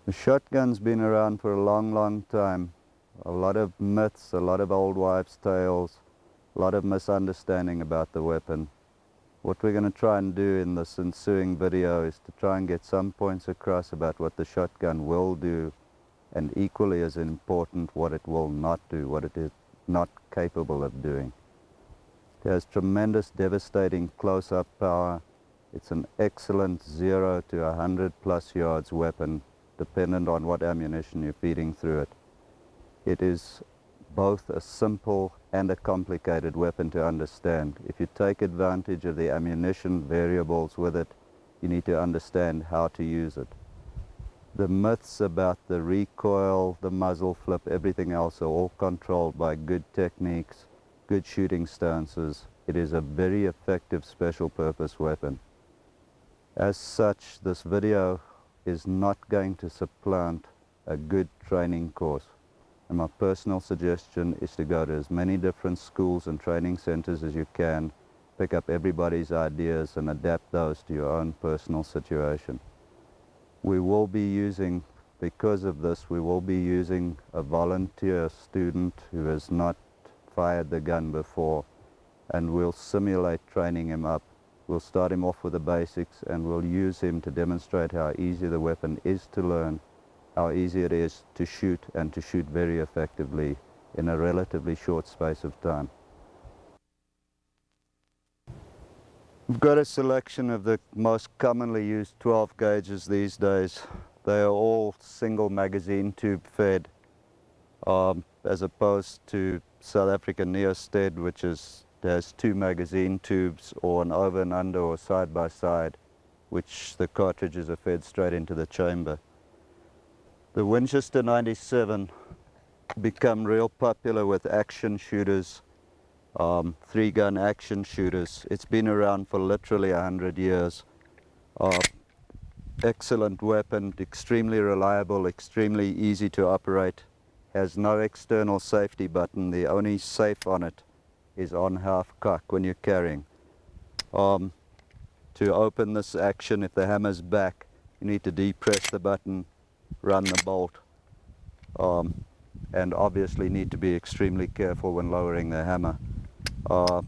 The shotgun's been around for a long, long time. A lot of myths, a lot of old wives' tales, a lot of misunderstanding about the weapon. What we're going to try and do in this ensuing video is to try and get some points across about what the shotgun will do, and equally as important, what it will not do, what it is not capable of doing. It has tremendous, devastating close-up power. It's an excellent 0 to 100 plus yards weapon, dependent on what ammunition you're feeding through it. It is both a simple and a complicated weapon to understand. If you take advantage of the ammunition variables with it, you need to understand how to use it. The myths about the recoil, the muzzle flip, everything else are all controlled by good techniques, good shooting stances. It is a very effective special purpose weapon. As such, this video is not going to supplant a good training course. And my personal suggestion is to go to as many different schools and training centers as you can, pick up everybody's ideas and adapt those to your own personal situation. We will be using, because of this, we will be using a volunteer student who has not fired the gun before, and we'll simulate training him up. We'll start him off with the basics, and we'll use him to demonstrate how easy the weapon is to learn, how easy it is to shoot, and to shoot very effectively in a relatively short space of time. We've got a selection of the most commonly used 12 gauges these days. They are all single magazine tube fed, as opposed to South African Neosted, which has 2 magazine tubes, or an over and under or side by side, which the cartridges are fed straight into the chamber. The Winchester 97 become real popular with action shooters, 3-gun action shooters. It's been around for literally 100 years. Excellent weapon, extremely reliable, extremely easy to operate, has no external safety button. The only safe on it is on half cock when you're carrying. To open this action, if the hammer's back, you need to depress the button, run the bolt, and obviously need to be extremely careful when lowering the hammer. As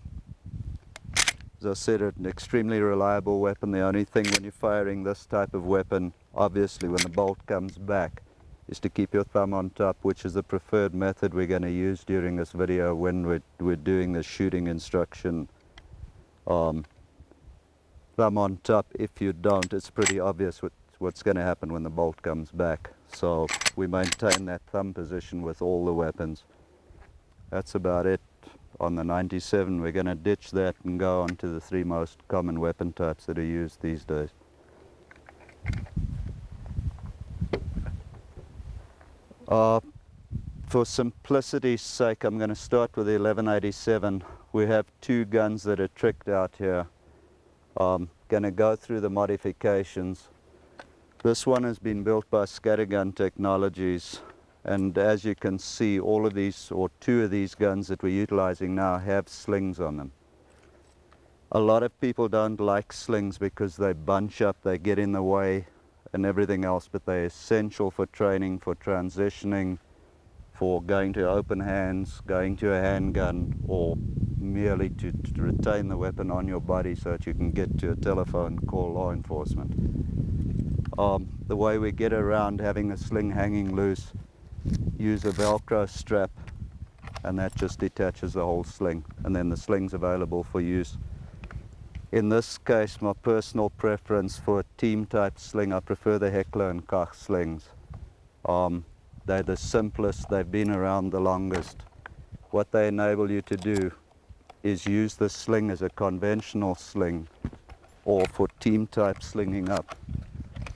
I said, an extremely reliable weapon. The only thing when you're firing this type of weapon, obviously when the bolt comes back, is to keep your thumb on top, which is the preferred method we're going to use during this video when we're doing the shooting instruction. Thumb on top. If you don't, it's pretty obvious what's going to happen when the bolt comes back. So we maintain that thumb position with all the weapons. That's about it on the 97. We're going to ditch that and go on to the 3 most common weapon types that are used these days. For simplicity's sake, I'm going to start with the 1187. We have 2 guns that are tricked out here. Going to go through the modifications. This one has been built by Scattergun Technologies, and as you can see, all of these, or 2 of these guns that we're utilizing now, have slings on them. A lot of people don't like slings because they bunch up, they get in the way and everything else, but they're essential for training, for transitioning, for going to open hands, going to a handgun, or merely to retain the weapon on your body so that you can get to a telephone, call law enforcement. The way we get around having a sling hanging loose, use a Velcro strap, and that just detaches the whole sling, and then the sling's available for use. In this case, my personal preference for a team type sling, I prefer the Heckler & Koch slings. They're the simplest, they've been around the longest. What they enable you to do is use the sling as a conventional sling, or for team type slinging up,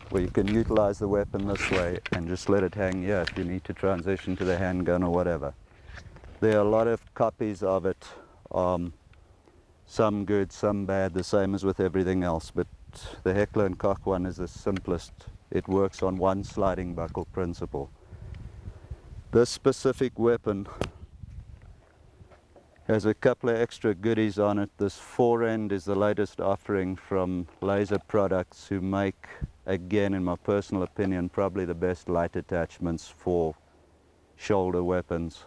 where you can utilize the weapon this way and just let it hang here if you need to transition to the handgun or whatever. There are a lot of copies of it, some good, some bad, the same as with everything else, but the Heckler & Koch one is the simplest. It works on one sliding buckle principle. This specific weapon has a couple of extra goodies on it. This forend is the latest offering from Laser Products, who make again, in my personal opinion, probably the best light attachments for shoulder weapons.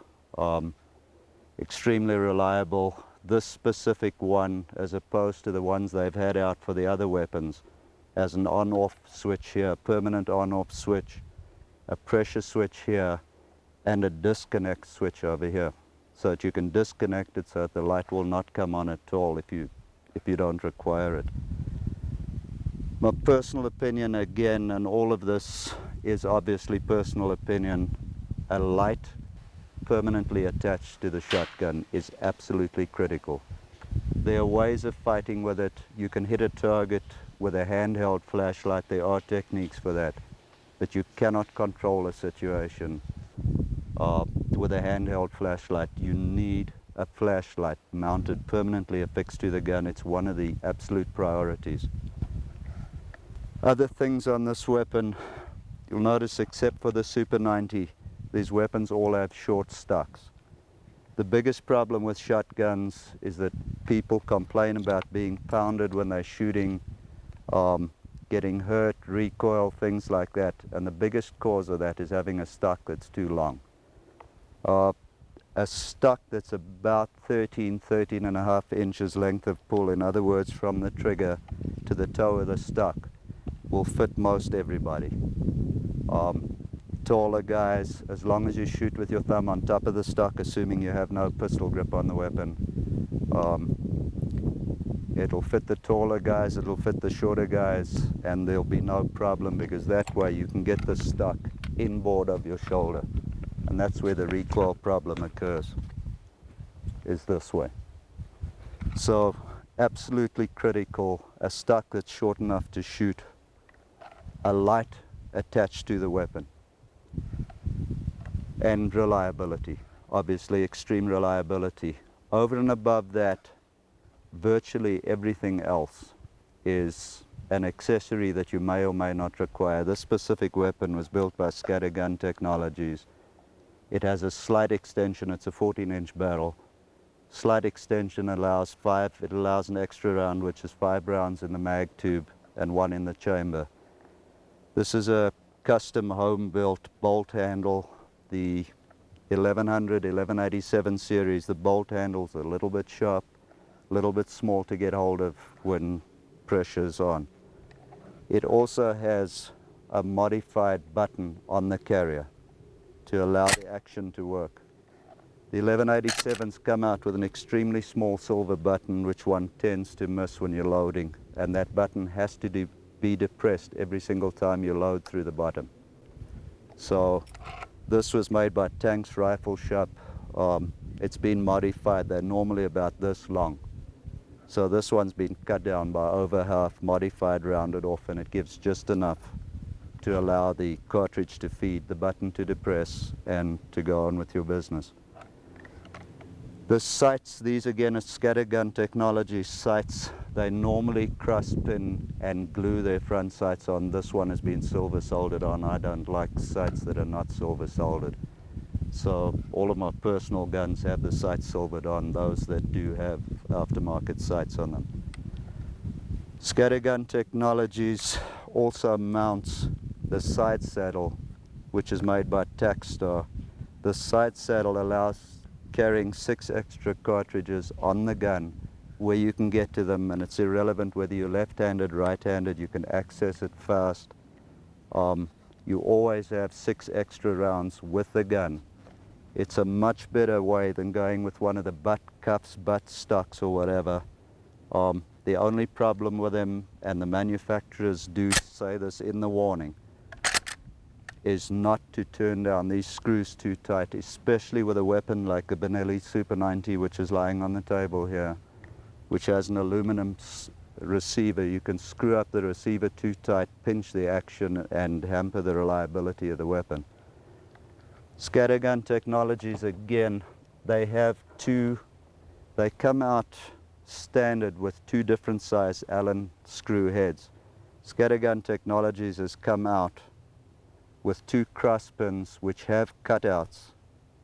Extremely reliable. This specific one, as opposed to the ones they've had out for the other weapons, has an on-off switch here, permanent on-off switch, a pressure switch here, and a disconnect switch over here, so that you can disconnect it so that the light will not come on at all if you don't require it. My personal opinion, again, and all of this is obviously personal opinion, a light permanently attached to the shotgun is absolutely critical. There are ways of fighting with it. You can hit a target with a handheld flashlight. There are techniques for that, but you cannot control a situation with a handheld flashlight. You need a flashlight mounted permanently affixed to the gun. It's one of the absolute priorities. Other things on this weapon, you'll notice, except for the Super 90, these weapons all have short stocks. The biggest problem with shotguns is that people complain about being pounded when they're shooting, getting hurt, recoil, things like that, and the biggest cause of that is having a stock that's too long. A stock that's about 13 and a half inches length of pull, in other words, from the trigger to the toe of the stock, will fit most everybody. Taller guys, as long as you shoot with your thumb on top of the stock, assuming you have no pistol grip on the weapon, it'll fit the taller guys, it'll fit the shorter guys, and there'll be no problem, because that way you can get the stock inboard of your shoulder, and that's where the recoil problem occurs, is this way. So absolutely critical, a stock that's short enough to shoot, a light attached to the weapon, and reliability, obviously extreme reliability. Over and above that, virtually everything else is an accessory that you may or may not require. This specific weapon was built by Scattergun Technologies. It has a slight extension, it's a 14-inch barrel. Slight extension allows an extra round, which is 5 rounds in the mag tube and 1 in the chamber. This is a custom home-built bolt handle. The 1100, 1187 series, the bolt handle's a little bit sharp, a little bit small to get hold of when pressure's on. It also has a modified button on the carrier to allow the action to work. The 1187s come out with an extremely small silver button which one tends to miss when you're loading, and that button has to be depressed every single time you load through the bottom. So this was made by Tanks Rifle Shop. It's been modified. They're normally about this long. So this one's been cut down by over half, modified, rounded off, and it gives just enough to allow the cartridge to feed, the button to depress, and to go on with your business. The sights, these again are Scattergun Technology sights. They normally cross pin and glue their front sights on. This one has been silver soldered on. I don't like sights that are not silver soldered. So all of my personal guns have the sights silvered on, those that do have aftermarket sights on them. Scattergun Technologies also mounts the side saddle, which is made by Tacstar. The side saddle allows carrying 6 extra cartridges on the gun where you can get to them, and it's irrelevant whether you're left-handed, right-handed, you can access it fast. You always have 6 extra rounds with the gun. It's a much better way than going with one of the butt cuffs, butt stocks or whatever. The only problem with them, and the manufacturers do say this in the warning, is not to turn down these screws too tight, especially with a weapon like the Benelli Super 90, which is lying on the table here, which has an aluminum receiver. You can screw up the receiver too tight, pinch the action, and hamper the reliability of the weapon. Scattergun Technologies, again, they come out standard with 2 different size Allen screw heads. Scattergun Technologies has come out with 2 cross pins which have cutouts,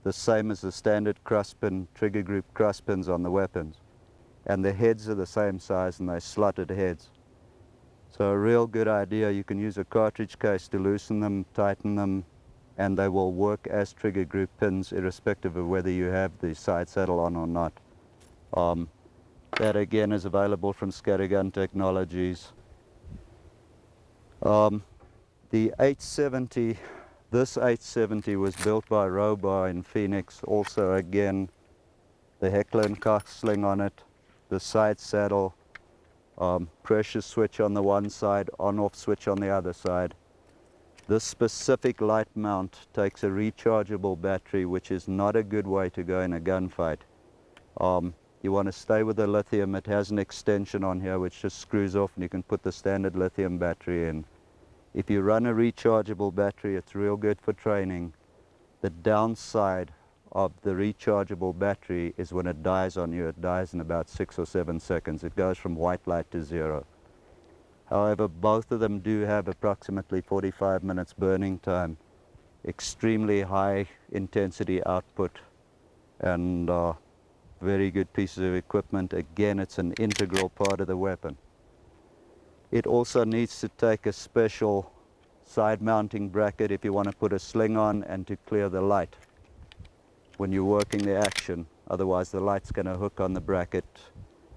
the same as the standard cross pin, trigger group cross pins on the weapons. And the heads are the same size, and they're slotted heads. So a real good idea, you can use a cartridge case to loosen them, tighten them, and they will work as trigger group pins irrespective of whether you have the side saddle on or not. That again is available from Scattergun Technologies. The 870, this 870 was built by Robar in Phoenix. Also again, the Heckler & Koch sling on it, the side saddle, pressure switch on the one side, on-off switch on the other side. This specific light mount takes a rechargeable battery, which is not a good way to go in a gunfight. You want to stay with the lithium. It has an extension on here which just screws off and you can put the standard lithium battery in. If you run a rechargeable battery, it's real good for training. The downside of the rechargeable battery is when it dies on you, it dies in about 6 or 7 seconds. It goes from white light to zero. However, both of them do have approximately 45 minutes burning time, extremely high intensity output, and very good pieces of equipment. Again, it's an integral part of the weapon. It also needs to take a special side mounting bracket if you want to put a sling on and to clear the light when you're working the action. Otherwise the light's going to hook on the bracket.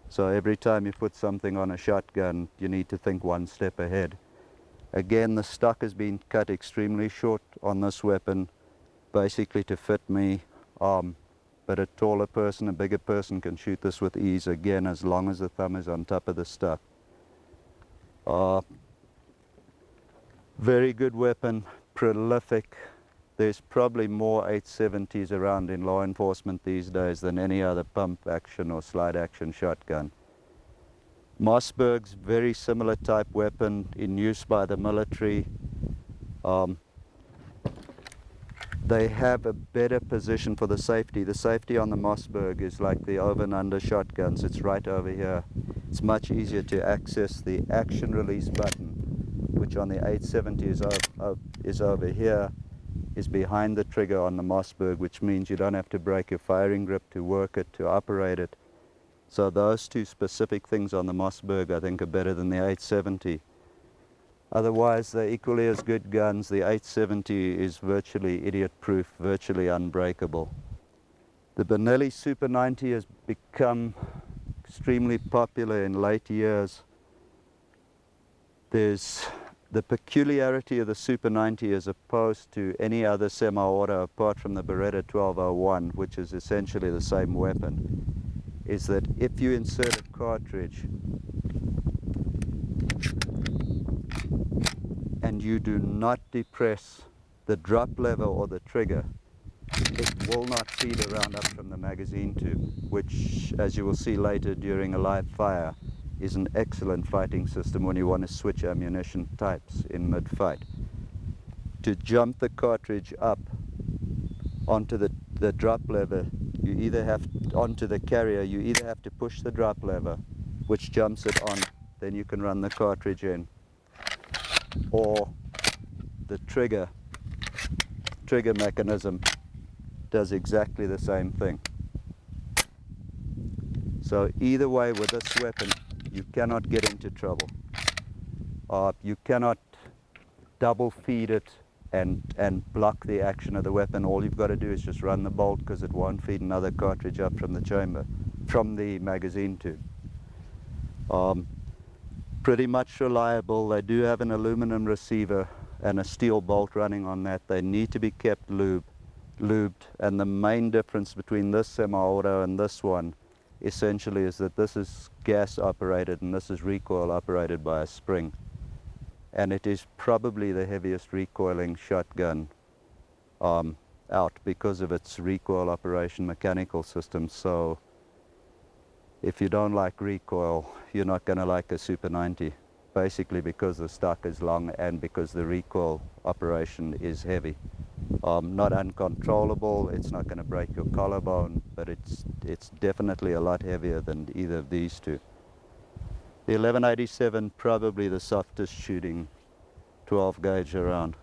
So every time you put something on a shotgun, you need to think one step ahead. Again, the stock has been cut extremely short on this weapon, basically to fit me. But a taller person, a bigger person can shoot this with ease, again, as long as the thumb is on top of the stock. Very good weapon, prolific. There's probably more 870s around in law enforcement these days than any other pump action or slide action shotgun. Mossberg's very similar type weapon in use by the military. They have a better position for the safety. The safety on the Mossberg is like the over and under shotguns. It's right over here. It's much easier to access. The action release button, which on the 870 is over here, is behind the trigger on the Mossberg, which means you don't have to break your firing grip to work it, to operate it. So those two specific things on the Mossberg, I think, are better than the 870. Otherwise, they're equally as good guns. The 870 is virtually idiot-proof, virtually unbreakable. The Benelli Super 90 has become extremely popular in late years. There's the peculiarity of the Super 90 as opposed to any other semi-auto apart from the Beretta 1201, which is essentially the same weapon, is that if you insert a cartridge and you do not depress the drop lever or the trigger, it will not feed a round up from the magazine tube, which, as you will see later during a live fire, is an excellent fighting system when you want to switch ammunition types in mid-fight. To jump the cartridge up onto the drop lever, you either have, onto the carrier, you either have to push the drop lever, which jumps it on, then you can run the cartridge in, or the trigger mechanism does exactly the same thing. So either way with this weapon, you cannot get into trouble. You cannot double feed it and block the action of the weapon. All you've got to do is just run the bolt, because it won't feed another cartridge up from the chamber, from the magazine tube. Pretty much reliable. They do have an aluminum receiver and a steel bolt running on that. They need to be kept lubed, and the main difference between this semi-auto and this one essentially is that this is gas operated and this is recoil operated by a spring, and it is probably the heaviest recoiling shotgun out because of its recoil operation mechanical system. So if you don't like recoil, you're not going to like a Super 90, basically because the stock is long and because the recoil operation is heavy. Not uncontrollable, it's not going to break your collarbone, but it's definitely a lot heavier than either of these two. The 1187, probably the softest shooting 12 gauge around.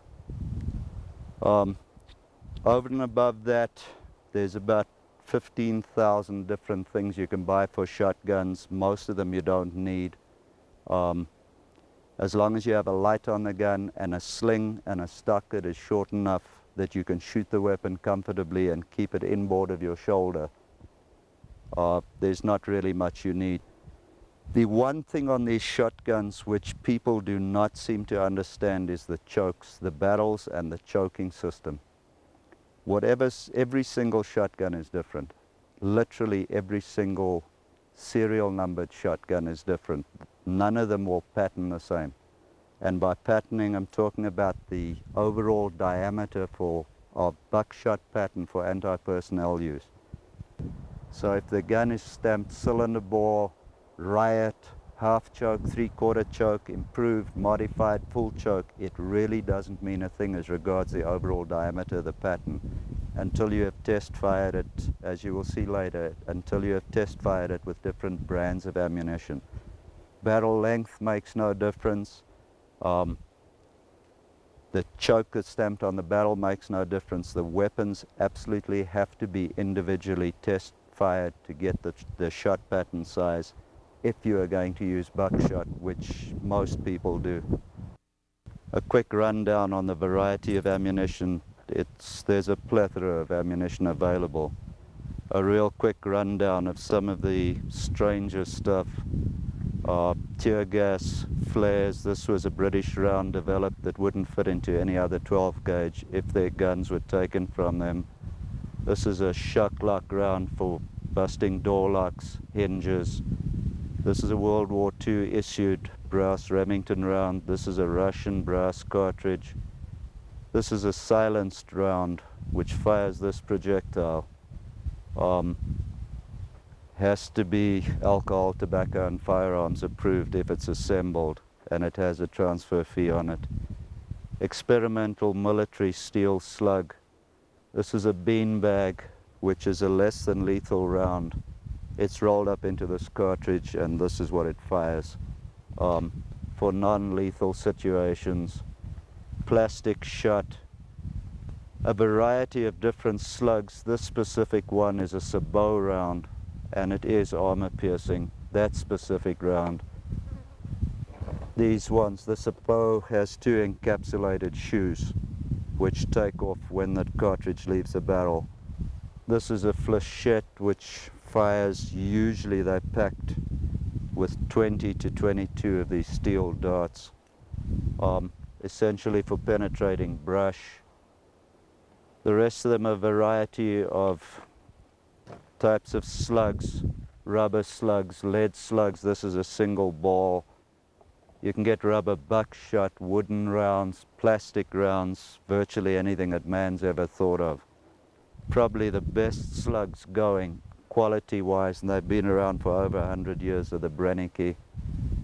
Over and above that, there's about 15,000 different things you can buy for shotguns. Most of them you don't need. As long as you have a light on the gun and a sling and a stock that is short enough that you can shoot the weapon comfortably and keep it inboard of your shoulder, there's not really much you need. The one thing on these shotguns which people do not seem to understand is the chokes, the barrels and the choking system. Every single shotgun is different. Literally every single serial numbered shotgun is different. None of them will pattern the same. And by patterning, I'm talking about the overall diameter for our buckshot pattern for anti-personnel use. So if the gun is stamped cylinder bore, riot, half choke, three-quarter choke, improved, modified, full choke, it really doesn't mean a thing as regards the overall diameter of the pattern until you have test fired it, as you will see later, until you have test fired it with different brands of ammunition. Barrel length makes no difference. The choke that's stamped on the barrel makes no difference. The weapons absolutely have to be individually test fired to get the shot pattern size if you are going to use buckshot, which most people do. A quick rundown on the variety of ammunition. There's a plethora of ammunition available. A real quick rundown of some of the stranger stuff. Tear gas, flares. This was a British round developed that wouldn't fit into any other 12 gauge if their guns were taken from them. This is a shock lock round for busting door locks, hinges. This is a World War II issued brass Remington round. This is a Russian brass cartridge. This is a silenced round which fires this projectile. Has to be alcohol, tobacco and firearms approved if it's assembled, and it has a transfer fee on it. Experimental military steel slug. This is a beanbag, which is a less than lethal round. It's rolled up into this cartridge and this is what it fires. For non-lethal situations. Plastic shot. A variety of different slugs. This specific one is a sabot round, and it is armor piercing, that specific round. These ones, the sabot has two encapsulated shoes which take off when the cartridge leaves the barrel. This is a flechette which fires, usually they're packed with 20 to 22 of these steel darts, essentially for penetrating brush. The rest of them are a variety of types of slugs, rubber slugs, lead slugs. This is a single ball. You can get rubber buckshot, wooden rounds, plastic rounds, virtually anything that man's ever thought of. Probably the best slugs going, quality-wise, and they've been around for over 100 years, are the Brennecke.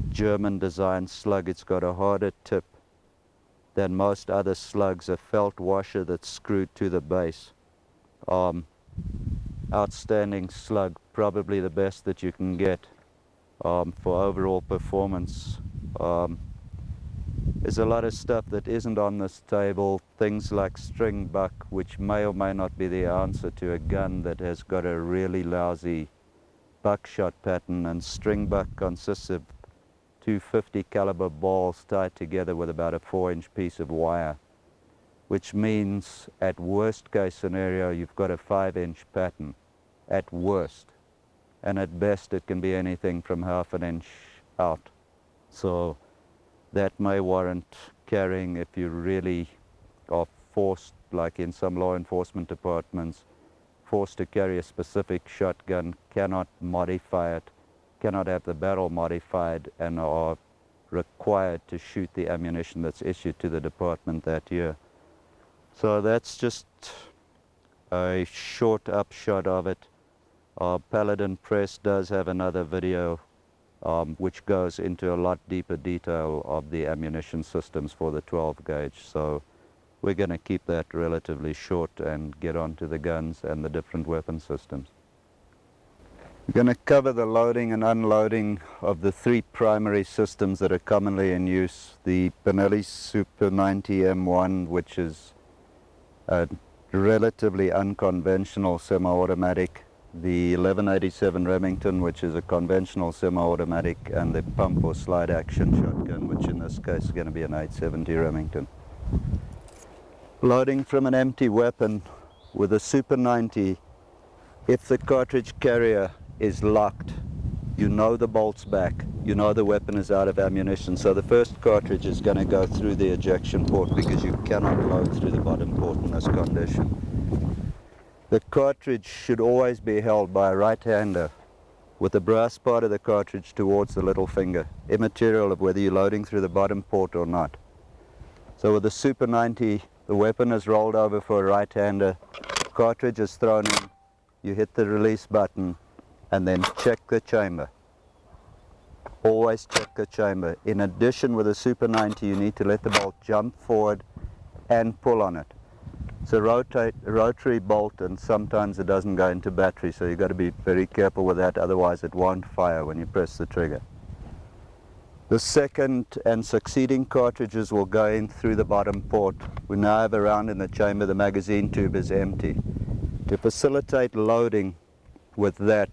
German designed slug. It's got a harder tip than most other slugs, a felt washer that's screwed to the base. Outstanding slug, probably the best that you can get for overall performance. There's a lot of stuff that isn't on this table, things like string buck, which may or may not be the answer to a gun that has got a really lousy buckshot pattern, and string buck consists of two 50 caliber balls tied together with about a 4-inch piece of wire, which means at worst case scenario you've got a 5-inch pattern, at worst, and at best it can be anything from half an inch out. So that may warrant carrying, if you really are forced, like in some law enforcement departments, forced to carry a specific shotgun, cannot modify it, cannot have the barrel modified, and are required to shoot the ammunition that's issued to the department that year. So that's just a short upshot of it. Paladin Press does have another video which goes into a lot deeper detail of the ammunition systems for the 12 gauge. So we're going to keep that relatively short and get on to the guns and the different weapon systems. We're going to cover the loading and unloading of the three primary systems that are commonly in use. The Benelli Super 90 M1, which is a relatively unconventional semi-automatic the 1187 Remington, which is a conventional semi-automatic, and the pump or slide action shotgun, which in this case is going to be an 870 Remington. Loading from an empty weapon with a Super 90, if the cartridge carrier is locked, you know the bolt's back, you know the weapon is out of ammunition, so the first cartridge is going to go through the ejection port because you cannot load through the bottom port in this condition. The cartridge should always be held by a right-hander with the brass part of the cartridge towards the little finger, immaterial of whether you're loading through the bottom port or not. So with the Super 90, the weapon is rolled over for a right-hander, cartridge is thrown in, you hit the release button, and then check the chamber. Always check the chamber. In addition, with a Super 90, you need to let the bolt jump forward and pull on it. It's a rotary bolt, and sometimes it doesn't go into battery, so you've got to be very careful with that, otherwise it won't fire when you press the trigger. The second and succeeding cartridges will go in through the bottom port. We now have a round in the chamber, the magazine tube is empty. To facilitate loading with that,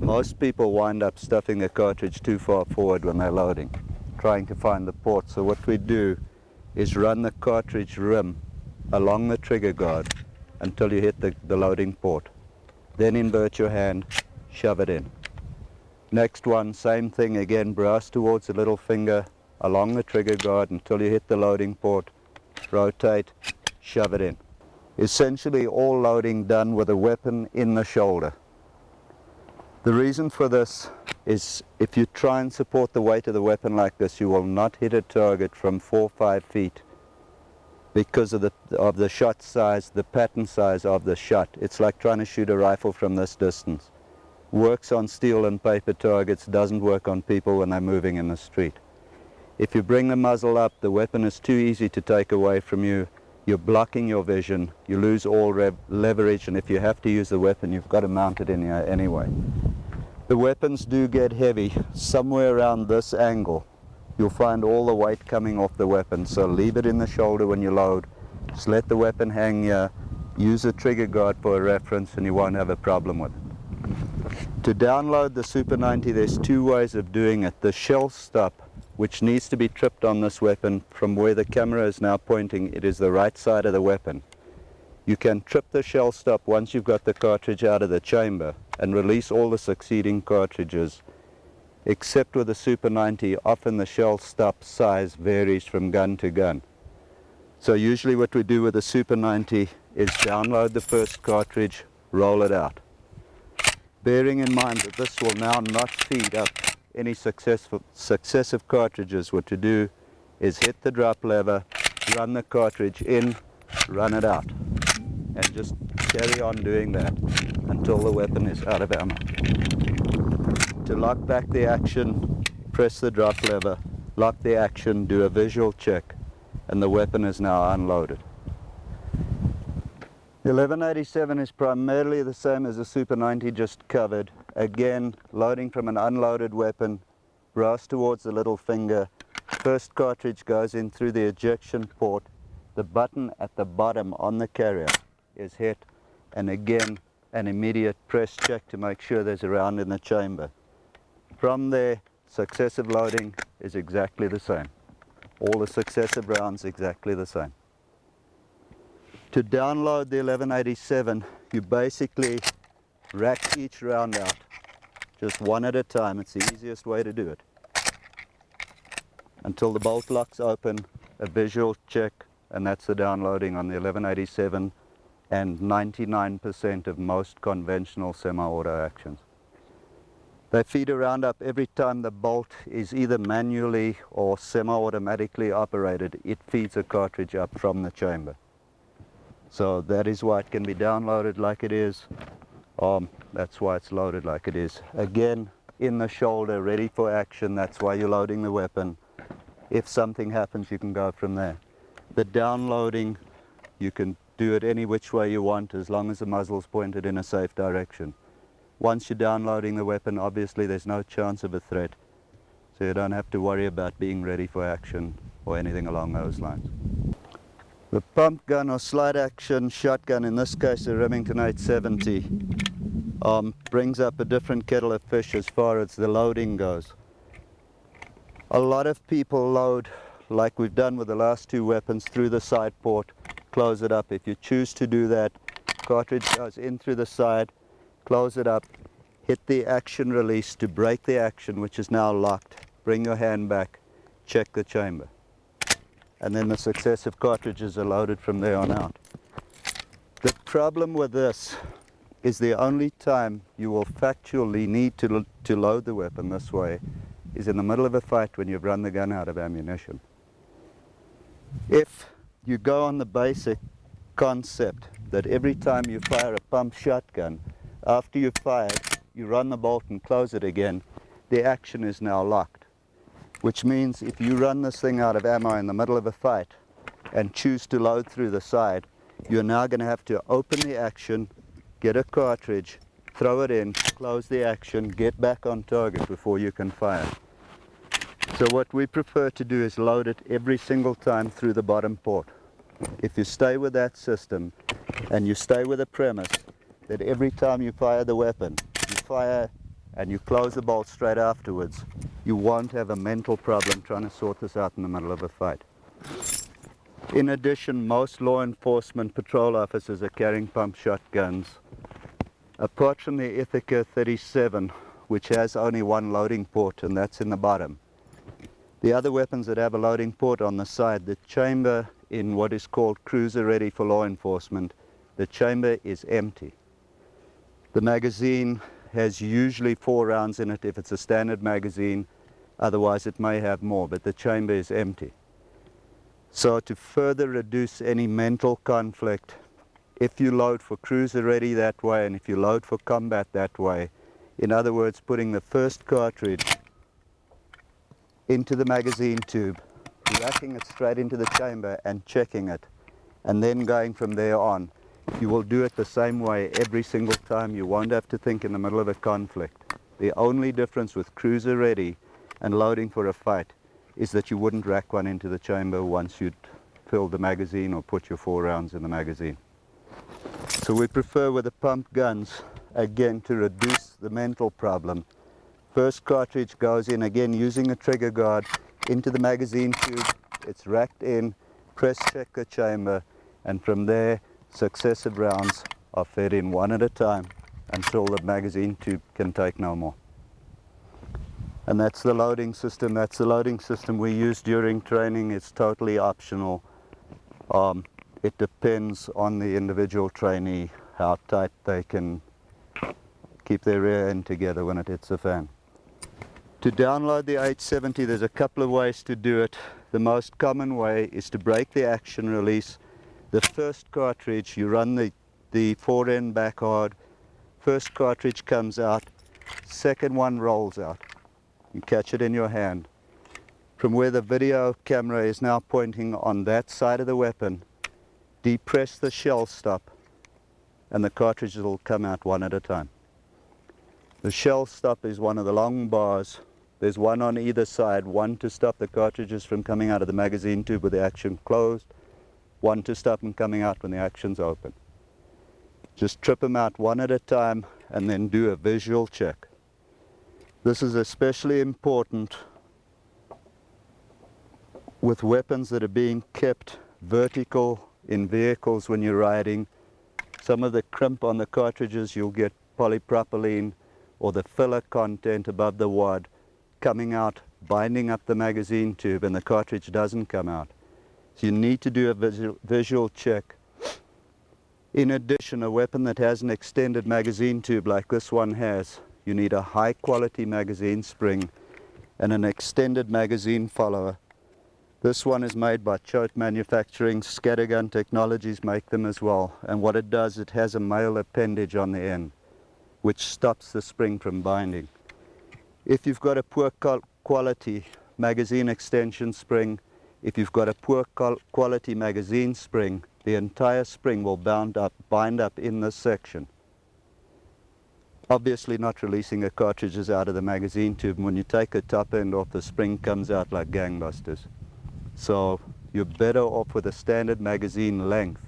most people wind up stuffing the cartridge too far forward when they're loading, trying to find the port. So what we do is run the cartridge rim along the trigger guard until you hit the loading port. Then invert your hand, shove it in. Next one, same thing again, brass towards the little finger along the trigger guard until you hit the loading port, rotate, shove it in. Essentially all loading done with a weapon in the shoulder. The reason for this is if you try and support the weight of the weapon like this, you will not hit a target from 4 or 5 feet because of the shot size, the pattern size of the shot. It's like trying to shoot a rifle from this distance. Works on steel and paper targets, doesn't work on people when they're moving in the street. If you bring the muzzle up, the weapon is too easy to take away from you. You're blocking your vision, you lose all leverage, and if you have to use the weapon, you've got to mount it in here anyway. The weapons do get heavy. Somewhere around this angle, you'll find all the weight coming off the weapon, so leave it in the shoulder when you load. Just let the weapon hang here, use a trigger guard for a reference, and you won't have a problem with it. To download the Super 90, there's 2 ways of doing it. The shell stop, which needs to be tripped on this weapon from where the camera is now pointing, it is the right side of the weapon. You can trip the shell stop once you've got the cartridge out of the chamber and release all the succeeding cartridges. Except with the Super 90, often the shell stop size varies from gun to gun. So usually what we do with the Super 90 is download the first cartridge, roll it out. Bearing in mind that this will now not feed up any successive cartridges, what to do is hit the drop lever, run the cartridge in, run it out, and just carry on doing that until the weapon is out of ammo. To lock back the action, press the drop lever, lock the action, do a visual check, and the weapon is now unloaded. The 1187 is primarily the same as the Super 90 just covered. Again, loading from an unloaded weapon, brass towards the little finger. First cartridge goes in through the ejection port. The button at the bottom on the carrier is hit, and again an immediate press check to make sure there's a round in the chamber. From there, successive loading is exactly the same. All the successive rounds exactly the same. To download the 1187, you basically rack each round out, just one at a time. It's the easiest way to do it. Until the bolt locks open, a visual check, and that's the downloading on the 1187 and 99% of most conventional semi-auto actions. They feed a round up every time the bolt is either manually or semi-automatically operated. It feeds a cartridge up from the chamber. So that is why it can be downloaded like it is. That's why it's loaded like it is. Again, in the shoulder, ready for action. That's why you're loading the weapon. If something happens, you can go from there. The downloading, you can do it any which way you want as long as the muzzle's pointed in a safe direction. Once you're downloading the weapon, obviously there's no chance of a threat. So you don't have to worry about being ready for action or anything along those lines. The pump gun or slide action shotgun, in this case a Remington 870, brings up a different kettle of fish as far as the loading goes. A lot of people load, like we've done with the last two weapons, through the side port, close it up. If you choose to do that, cartridge goes in through the side, close it up, hit the action release to break the action, which is now locked. Bring your hand back, check the chamber. And then the successive cartridges are loaded from there on out. The problem with this is the only time you will factually need to load the weapon this way is in the middle of a fight when you've run the gun out of ammunition. If you go on the basic concept that every time you fire a pump shotgun, after you've fired, you run the bolt and close it again, the action is now locked. Which means if you run this thing out of ammo in the middle of a fight and choose to load through the side, you're now going to have to open the action, get a cartridge, throw it in, close the action, get back on target before you can fire. So what we prefer to do is load it every single time through the bottom port. If you stay with that system and you stay with the premise that every time you fire the weapon, you fire and you close the bolt straight afterwards, you won't have a mental problem trying to sort this out in the middle of a fight. In addition, most law enforcement patrol officers are carrying pump shotguns. Apart from the Ithaca 37, which has only one loading port, and that's in the bottom. The other weapons that have a loading port on the side, the chamber in what is called cruiser ready for law enforcement, the chamber is empty. The magazine has usually 4 rounds in it if it's a standard magazine, otherwise it may have more, but the chamber is empty. So to further reduce any mental conflict, if you load for cruiser ready that way and if you load for combat that way, in other words, putting the first cartridge into the magazine tube, racking it straight into the chamber and checking it, and then going from there on, you will do it the same way every single time. You won't have to think in the middle of a conflict. The only difference with cruiser ready and loading for a fight is that you wouldn't rack one into the chamber once you'd filled the magazine or put your 4 rounds in the magazine. So we prefer with the pump guns, again, to reduce the mental problem. First cartridge goes in, again using a trigger guard, into the magazine tube, it's racked in, press check the chamber, and from there successive rounds are fed in one at a time until the magazine tube can take no more. And that's the loading system. That's the loading system we use during training. It's totally optional. It depends on the individual trainee how tight they can keep their rear end together when it hits the fan. To download the 870, there's a couple of ways to do it. The most common way is to break the action release. The first cartridge, you run the fore end back hard. First cartridge comes out, second one rolls out. You catch it in your hand. From where the video camera is now pointing on that side of the weapon, depress the shell stop and the cartridges will come out one at a time. The shell stop is one of the long bars. There's one on either side, one to stop the cartridges from coming out of the magazine tube with the action closed, one to stop them coming out when the action's open. Just trip them out one at a time and then do a visual check. This is especially important with weapons that are being kept vertical in vehicles when you're riding. Some of the crimp on the cartridges, you'll get polypropylene or the filler content above the wad coming out, binding up the magazine tube, and the cartridge doesn't come out. So you need to do a visual check. In addition, a weapon that has an extended magazine tube like this one has, you need a high quality magazine spring and an extended magazine follower. This one is made by Choate Manufacturing. Scattergun Technologies make them as well. And what it does, it has a male appendage on the end, which stops the spring from binding. If you've got a poor quality magazine extension spring, if you've got a poor quality magazine spring, the entire spring will bind up in this section. Obviously not releasing the cartridges out of the magazine tube. When you take the top end off, the spring comes out like gangbusters. So you're better off with a standard magazine length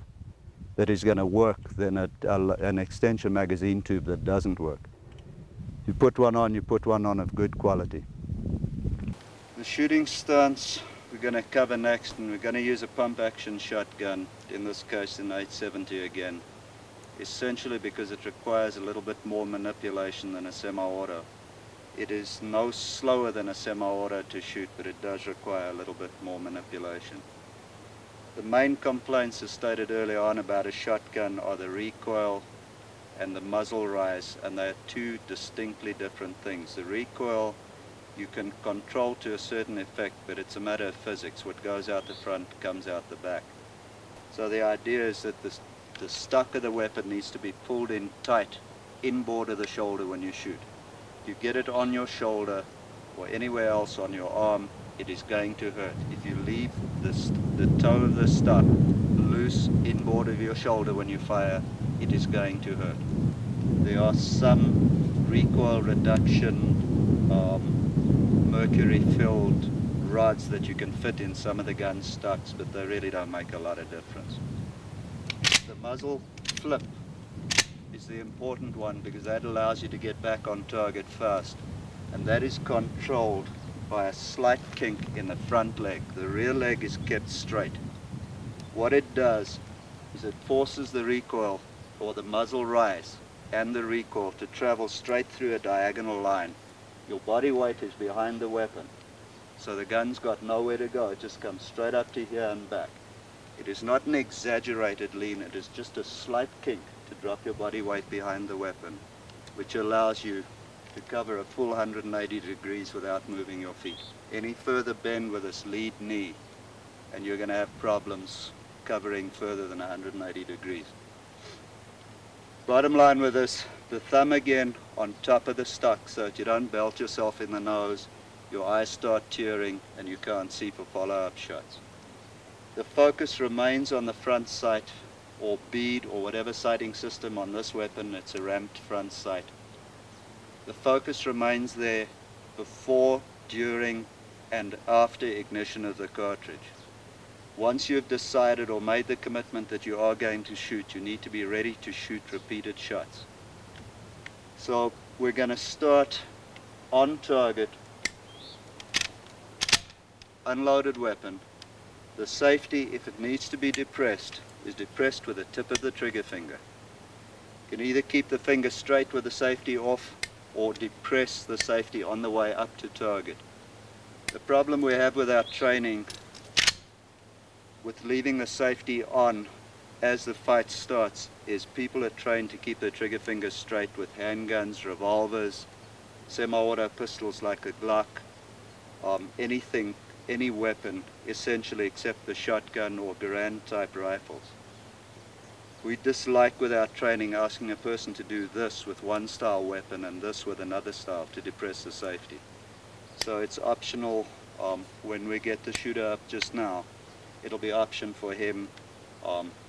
that is going to work than an extension magazine tube that doesn't work. You put one on of good quality. The shooting stance we're going to cover next, and we're going to use a pump action shotgun, in this case an 870 again, essentially because it requires a little bit more manipulation than a semi-auto. It is no slower than a semi-auto to shoot, but it does require a little bit more manipulation. The main complaints as stated earlier on about a shotgun are the recoil and the muzzle rise, and they are two distinctly different things. The recoil you can control to a certain effect, but it's a matter of physics. What goes out the front comes out the back. So the idea is that the stock of the weapon needs to be pulled in tight, inboard of the shoulder when you shoot. If you get it on your shoulder or anywhere else on your arm, it is going to hurt. If you leave the toe of the stock loose inboard of your shoulder when you fire, it is going to hurt. There are some recoil reduction mercury-filled rods that you can fit in some of the gun stocks, but they really don't make a lot of difference. The muzzle flip is the important one because that allows you to get back on target fast, and that is controlled by a slight kink in the front leg. The rear leg is kept straight. What it does is it forces the recoil, or the muzzle rise and the recoil, to travel straight through a diagonal line. Your body weight is behind the weapon, so the gun's got nowhere to go. It just comes straight up to here and back. It is not an exaggerated lean, it is just a slight kink to drop your body weight behind the weapon, which allows you to cover a full 180 degrees without moving your feet. Any further bend with this lead knee and you're going to have problems covering further than 180 degrees. Bottom line with this, the thumb again on top of the stock so that you don't belt yourself in the nose, your eyes start tearing and you can't see for follow-up shots. The focus remains on the front sight or bead or whatever sighting system on this weapon. It's a ramped front sight. The focus remains there before, during and after ignition of the cartridge. Once you've decided or made the commitment that you are going to shoot, you need to be ready to shoot repeated shots. So we're going to start on target, unloaded weapon. The safety, if it needs to be depressed, is depressed with the tip of the trigger finger. You can either keep the finger straight with the safety off or depress the safety on the way up to target. The problem we have with our training with leaving the safety on as the fight starts is people are trained to keep their trigger fingers straight with handguns, revolvers, semi-auto pistols like a Glock, anything, any weapon essentially except the shotgun or Garand type rifles. We dislike with our training asking a person to do this with one style weapon and this with another style to depress the safety. So it's optional. When we get the shooter up just now, it'll be option for him.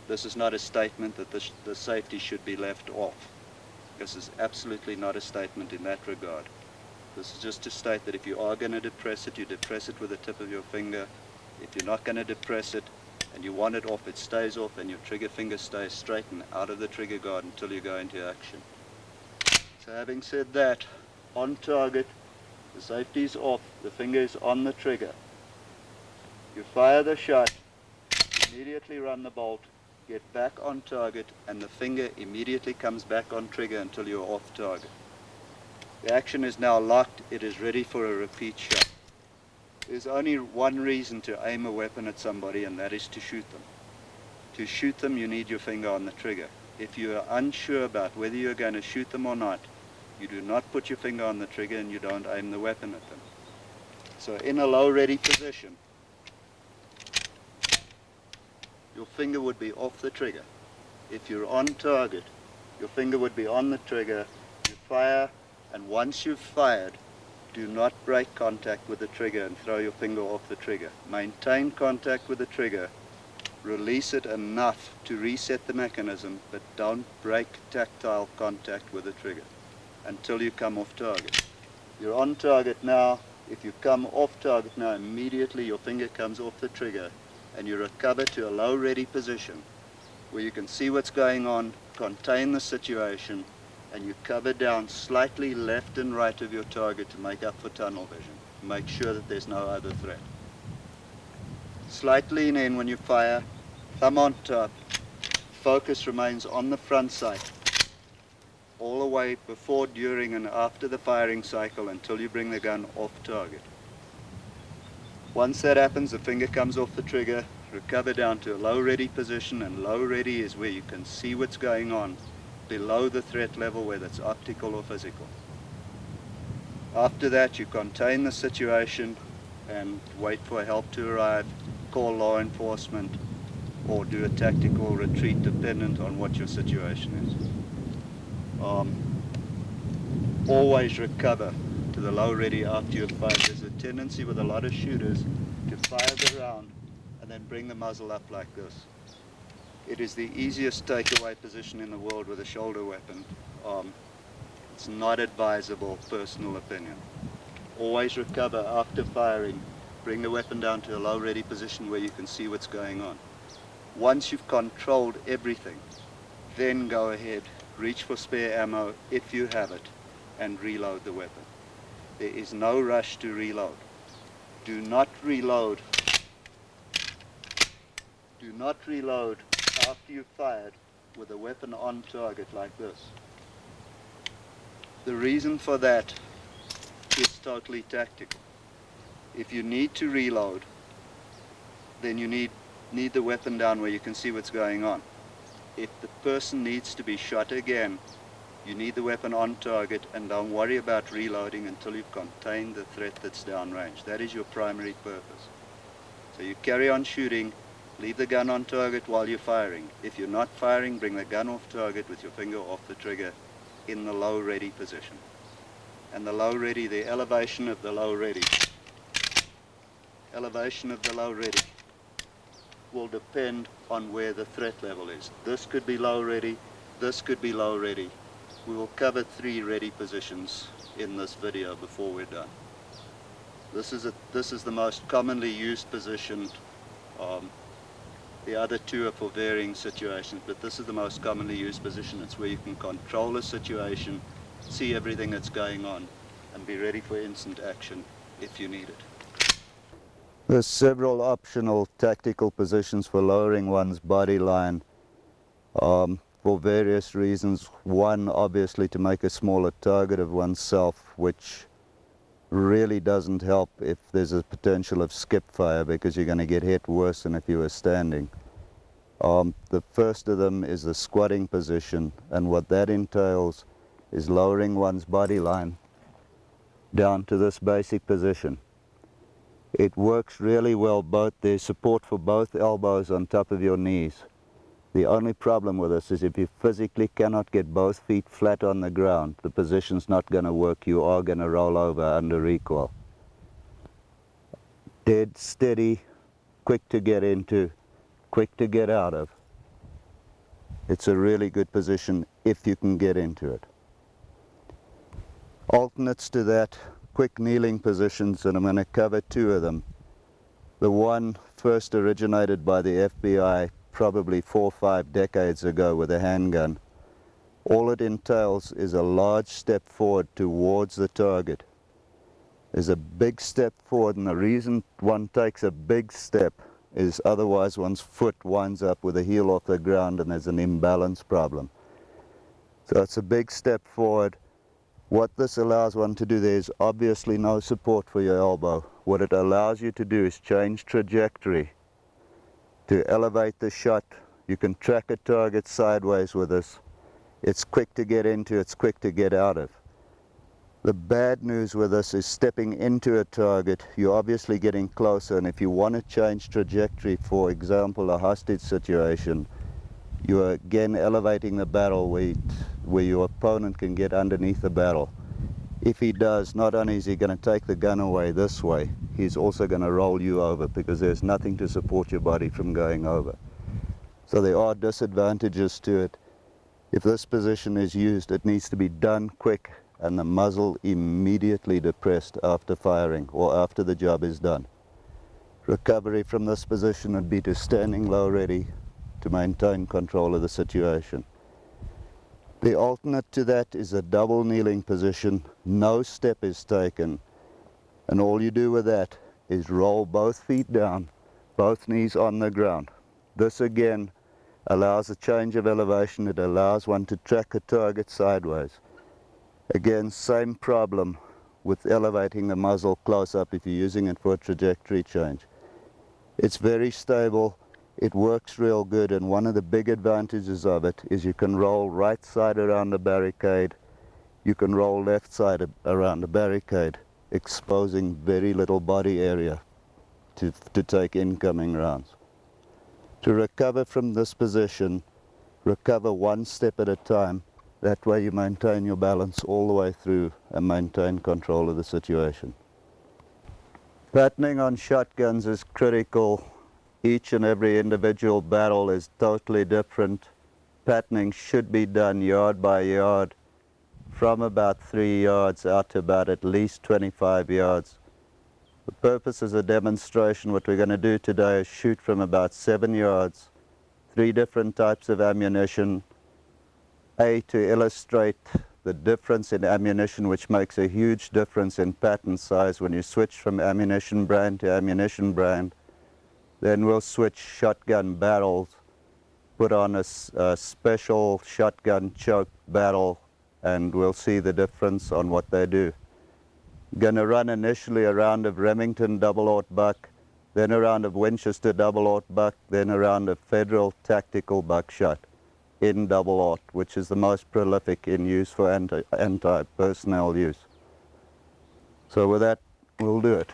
This is not a statement that the safety should be left off. This is absolutely not a statement in that regard. This is just to state that if you are going to depress it, you depress it with the tip of your finger. If you're not going to depress it and you want it off, it stays off and your trigger finger stays straight and out of the trigger guard until you go into action. So having said that, on target, the safety is off, the finger is on the trigger. You fire the shot, immediately run the bolt, get back on target, and the finger immediately comes back on trigger until you're off target. The action is now locked, it is ready for a repeat shot. There's only one reason to aim a weapon at somebody, and that is to shoot them. To shoot them, you need your finger on the trigger. If you are unsure about whether you're going to shoot them or not, you do not put your finger on the trigger and you don't aim the weapon at them. So in a low ready position, your finger would be off the trigger. If you're on target, your finger would be on the trigger. You fire, and once you've fired, do not break contact with the trigger and throw your finger off the trigger. Maintain contact with the trigger, release it enough to reset the mechanism, but don't break tactile contact with the trigger until you come off target. You're on target now. If you come off target now, immediately your finger comes off the trigger and you recover to a low ready position. where you can see what's going on, contain the situation, and you cover down slightly left and right of your target to make up for tunnel vision. Make sure that there's no other threat. Slight lean in when you fire, thumb on top, focus remains on the front sight, all the way before, during, and after the firing cycle until you bring the gun off target. Once that happens, the finger comes off the trigger, recover down to a low ready position, and low ready is where you can see what's going on below the threat level, whether it's optical or physical. After that, you contain the situation and wait for help to arrive, call law enforcement, or do a tactical retreat dependent on what your situation is. Always recover to the low ready after you've fired. There's a tendency with a lot of shooters to fire the round and then bring the muzzle up like this. It is the easiest takeaway position in the world with a shoulder weapon. It's not advisable, personal opinion. Always recover after firing. Bring the weapon down to a low ready position where you can see what's going on. Once you've controlled everything, then go ahead, reach for spare ammo if you have it, and reload the weapon. There is no rush to reload. Do not reload. Do not reload after you've fired with a weapon on target like this. The reason for that is totally tactical. If you need to reload, then you need the weapon down where you can see what's going on. If the person needs to be shot again, you need the weapon on target, and don't worry about reloading until you've contained the threat that's downrange. That is your primary purpose. So you carry on shooting, leave the gun on target while you're firing. If you're not firing, bring the gun off target with your finger off the trigger in the low ready position. And the low ready, the elevation of the low ready, will depend on where the threat level is. This could be low ready, this could be low ready. We will cover 3 ready positions in this video before we're done. This is the most commonly used position. The other 2 are for varying situations, but this is the most commonly used position. It's where you can control the situation, see everything that's going on, and be ready for instant action if you need it. There's several optional tactical positions for lowering one's body line for various reasons. One, obviously, to make a smaller target of oneself, which really doesn't help if there's a potential of skip fire, because you're going to get hit worse than if you were standing. The first of them is the squatting position, and what that entails is lowering one's body line down to this basic position. It works really well. There's support for both elbows on top of your knees. The only problem with this is if you physically cannot get both feet flat on the ground, the position's not going to work. You are going to roll over under recoil. Dead steady, quick to get into, quick to get out of. It's a really good position if you can get into it. Alternates to that, quick kneeling positions, and I'm going to cover 2 of them. The one first originated by the FBI probably 4 or 5 decades ago with a handgun. All it entails is a large step forward towards the target. There's a big step forward, and the reason one takes a big step is otherwise one's foot winds up with the heel off the ground and there's an imbalance problem. So it's a big step forward. What this allows one to do, there's obviously no support for your elbow. What it allows you to do is change trajectory to elevate the shot. You can track a target sideways with this. It's quick to get into, it's quick to get out of. The bad news with this is stepping into a target, you're obviously getting closer, and if you want to change trajectory, for example, a hostage situation, you're again elevating the barrel where your opponent can get underneath the barrel. If he does, not only is he going to take the gun away this way, he's also going to roll you over because there's nothing to support your body from going over. So there are disadvantages to it. If this position is used, it needs to be done quick and the muzzle immediately depressed after firing or after the job is done. Recovery from this position would be to standing low ready, to to maintain control of the situation. The alternate to that is a double kneeling position. No step is taken, and all you do with that is roll both feet down, both knees on the ground. This again allows a change of elevation. It allows one to track a target sideways. Again, same problem with elevating the muzzle close up if you're using it for a trajectory change. It's very stable, it works real good, and one of the big advantages of it is you can roll right side around the barricade, you can roll left side around the barricade, exposing very little body area to take incoming rounds. To recover from this position, recover one step at a time. That way you maintain your balance all the way through and maintain control of the situation. Patterning on shotguns is critical. Each and every individual barrel is totally different. Patterning should be done yard by yard, from about 3 yards out to about at least 25 yards. The purpose is a demonstration. What we're going to do today is shoot from about 7 yards, 3 different types of ammunition, to illustrate the difference in ammunition, which makes a huge difference in pattern size when you switch from ammunition brand to ammunition brand. Then we'll switch shotgun barrels, put on a special shotgun choke barrel, and we'll see the difference on what they do. Gonna run initially a round of Remington double-aught buck, then a round of Winchester double-aught buck, then a round of Federal tactical buckshot in double-aught, which is the most prolific in use for anti-personnel use. So with that, we'll do it.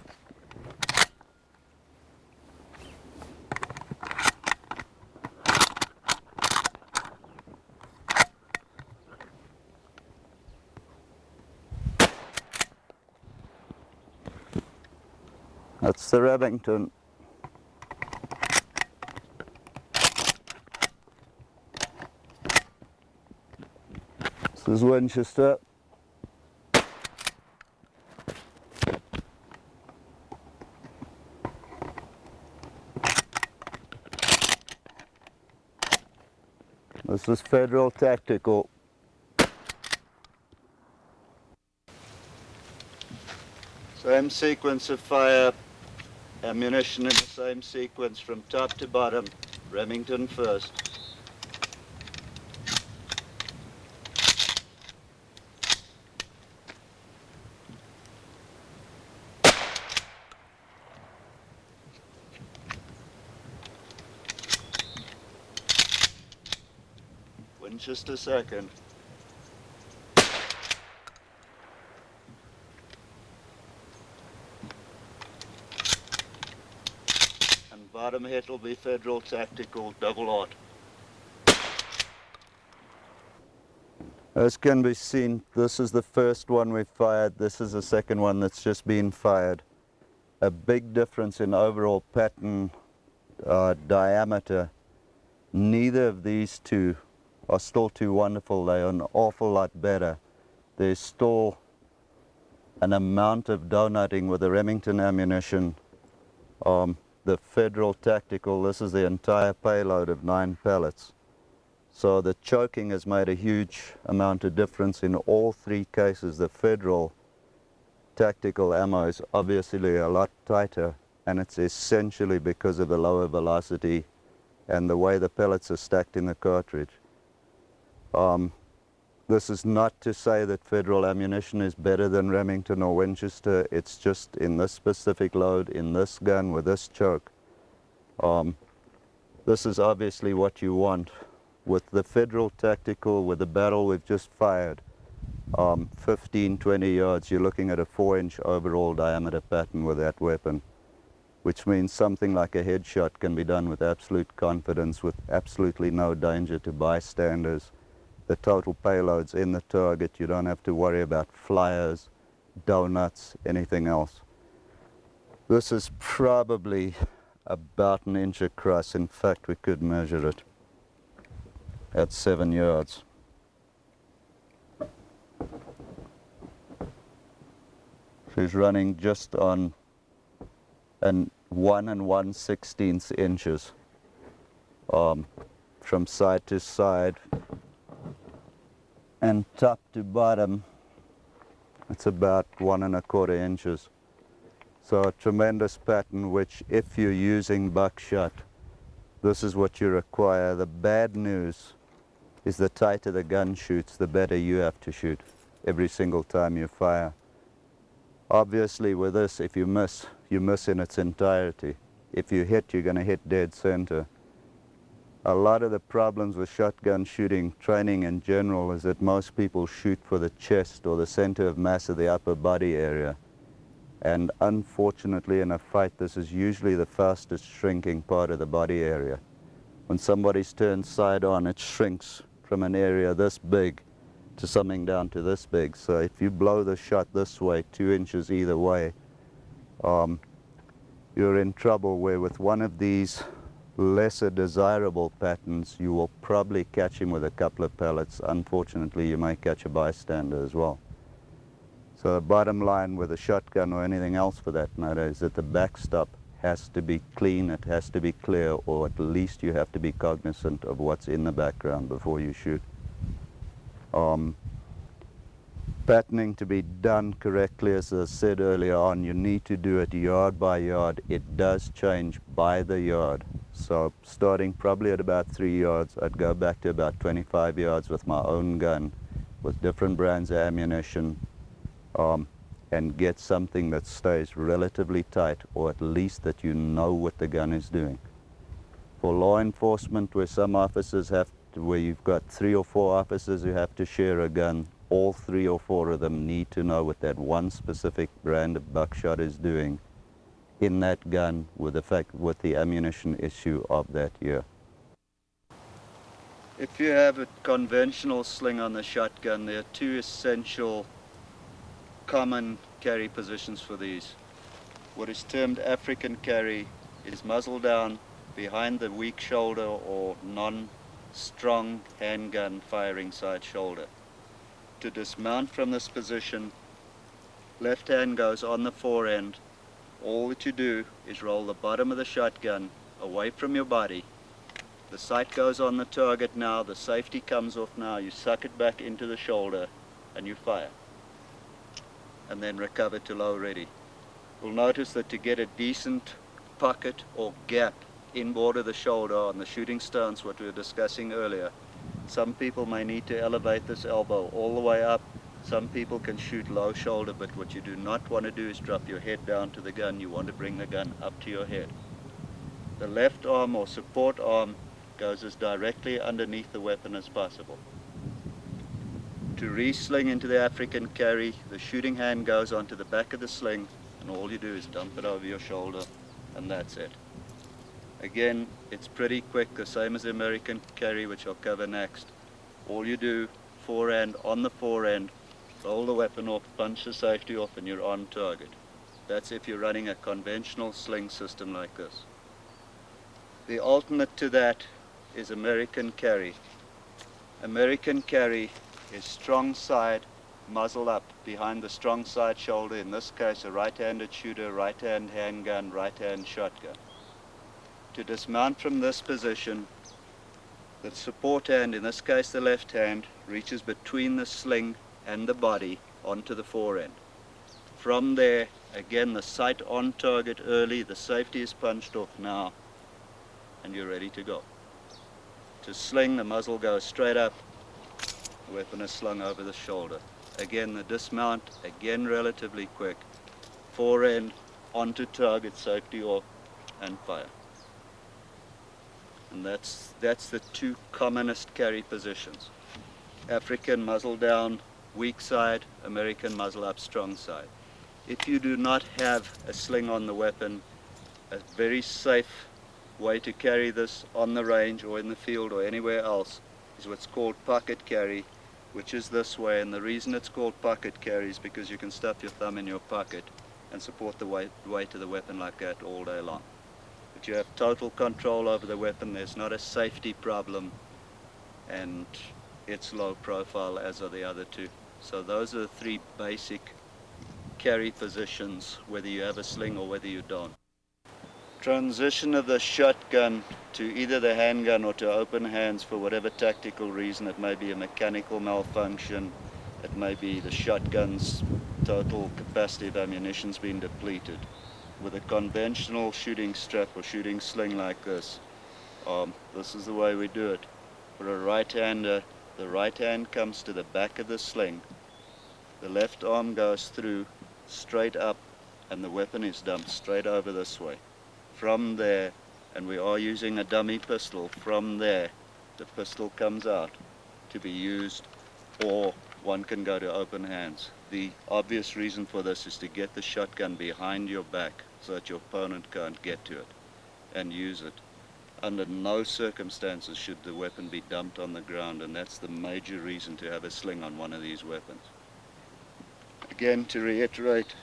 That's the Remington. This is Winchester. This is Federal tactical. Same sequence of fire, ammunition in the same sequence from top to bottom. Remington first. Winchester second. And bottom hit will be Federal tactical double-aught. As can be seen, this is the first one we fired. This is the second one that's just been fired. A big difference in overall pattern diameter. Neither of these two are still too wonderful. They are an awful lot better. There's still an amount of donutting with the Remington ammunition. The Federal tactical, this is the entire payload of 9 pellets. So the choking has made a huge amount of difference in all 3 cases. The Federal tactical ammo is obviously a lot tighter, and it's essentially because of the lower velocity and the way the pellets are stacked in the cartridge. This is not to say that Federal ammunition is better than Remington or Winchester. It's just in this specific load, in this gun, with this choke. This is obviously what you want. With the Federal tactical, with the barrel we've just fired, 15, 20 yards, you're looking at a 4-inch overall diameter pattern with that weapon, which means something like a headshot can be done with absolute confidence, with absolutely no danger to bystanders. The total payload's in the target. You don't have to worry about flyers, donuts, anything else. This is probably about 1 inch across. In fact, we could measure it at 7 yards. She's running just on 1 1/16 inches. from side to side and top to bottom, it's about 1¼ inches. So a tremendous pattern which, if you're using buckshot, this is what you require. The bad news is the tighter the gun shoots, the better you have to shoot every single time you fire. Obviously with this, if you miss, you miss in its entirety. If you hit, you're going to hit dead center. A lot of the problems with shotgun shooting training in general is that most people shoot for the chest or the center of mass of the upper body area. And unfortunately in a fight, this is usually the fastest shrinking part of the body area. When somebody's turned side on, it shrinks from an area this big to something down to this big. So if you blow the shot this way, 2 inches either way, you're in trouble, where with one of these lesser desirable patterns, you will probably catch him with a couple of pellets. Unfortunately, you may catch a bystander as well. So the bottom line with a shotgun, or anything else for that matter, is that the backstop has to be clean, it has to be clear, or at least you have to be cognizant of what's in the background before you shoot. Patterning to be done correctly, as I said earlier on, you need to do it yard by yard. It does change by the yard. So starting probably at about 3 yards, I'd go back to about 25 yards with my own gun, with different brands of ammunition, and get something that stays relatively tight, or at least that you know what the gun is doing. For law enforcement, where some officers have to, where you've got 3 or 4 officers who have to share a gun, all 3 or 4 of them need to know what that one specific brand of buckshot is doing in that gun, with the ammunition issue of that year. If you have a conventional sling on the shotgun, there are 2 essential common carry positions for these. What is termed African carry is muzzle down behind the weak shoulder or non-strong handgun firing side shoulder. To dismount from this position, left hand goes on the forend. All that you do is roll the bottom of the shotgun away from your body. The sight goes on the target now, the safety comes off now, you suck it back into the shoulder and you fire. And then recover to low ready. You'll notice that to get a decent pocket or gap inboard of the shoulder on the shooting stance, what we were discussing earlier, some people may need to elevate this elbow all the way up. Some people can shoot low shoulder, but what you do not want to do is drop your head down to the gun. You want to bring the gun up to your head. The left arm or support arm goes as directly underneath the weapon as possible. To re-sling into the African carry, the shooting hand goes onto the back of the sling, and all you do is dump it over your shoulder, and that's it. Again, it's pretty quick, the same as the American carry, which I'll cover next. All you do, forehand on the forend, roll the weapon off, punch the safety off, and you're on target. That's if you're running a conventional sling system like this. The alternate to that is American carry. American carry is strong side, muzzle up behind the strong side shoulder, in this case a right-handed shooter, right-hand handgun, right-hand shotgun. To dismount from this position, the support hand, in this case the left hand, reaches between the sling and the body onto the forend. From there, again the sight on target early, the safety is punched off now, and you're ready to go. To sling, the muzzle goes straight up, the weapon is slung over the shoulder. Again, the dismount, again relatively quick. Forend onto target, safety off, and fire. And that's the 2 commonest carry positions. African muzzle down, weak side, American muzzle up, strong side. If you do not have a sling on the weapon, a very safe way to carry this on the range or in the field or anywhere else is what's called pocket carry, which is this way. And the reason it's called pocket carry is because you can stuff your thumb in your pocket and support the weight of the weapon like that all day long. But you have total control over the weapon, there's not a safety problem, and it's low profile, as are the other 2. So those are the 3 basic carry positions, whether you have a sling or whether you don't. Transition of the shotgun to either the handgun or to open hands for whatever tactical reason. It may be a mechanical malfunction, it may be the shotgun's total capacity of ammunition's been depleted. With a conventional shooting strap or shooting sling like this is the way we do it. For a right-hander, the right hand comes to the back of the sling, the left arm goes through straight up, and the weapon is dumped straight over this way. From there, and we are using a dummy pistol, from there the pistol comes out to be used, or one can go to open hands. The obvious reason for this is to get the shotgun behind your back so that your opponent can't get to it and use it. Under no circumstances should the weapon be dumped on the ground, and that's the major reason to have a sling on one of these weapons. Again, to reiterate,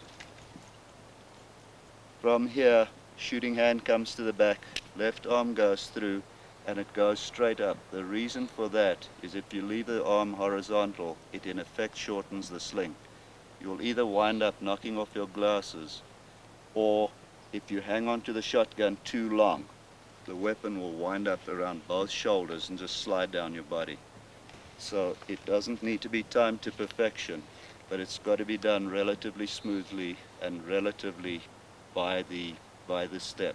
from here, shooting hand comes to the back, left arm goes through, and it goes straight up. The reason for that is if you leave the arm horizontal, it in effect shortens the sling. You'll either wind up knocking off your glasses, or if you hang on to the shotgun too long, the weapon will wind up around both shoulders and just slide down your body. So it doesn't need to be timed to perfection, but it's got to be done relatively smoothly and relatively by the step.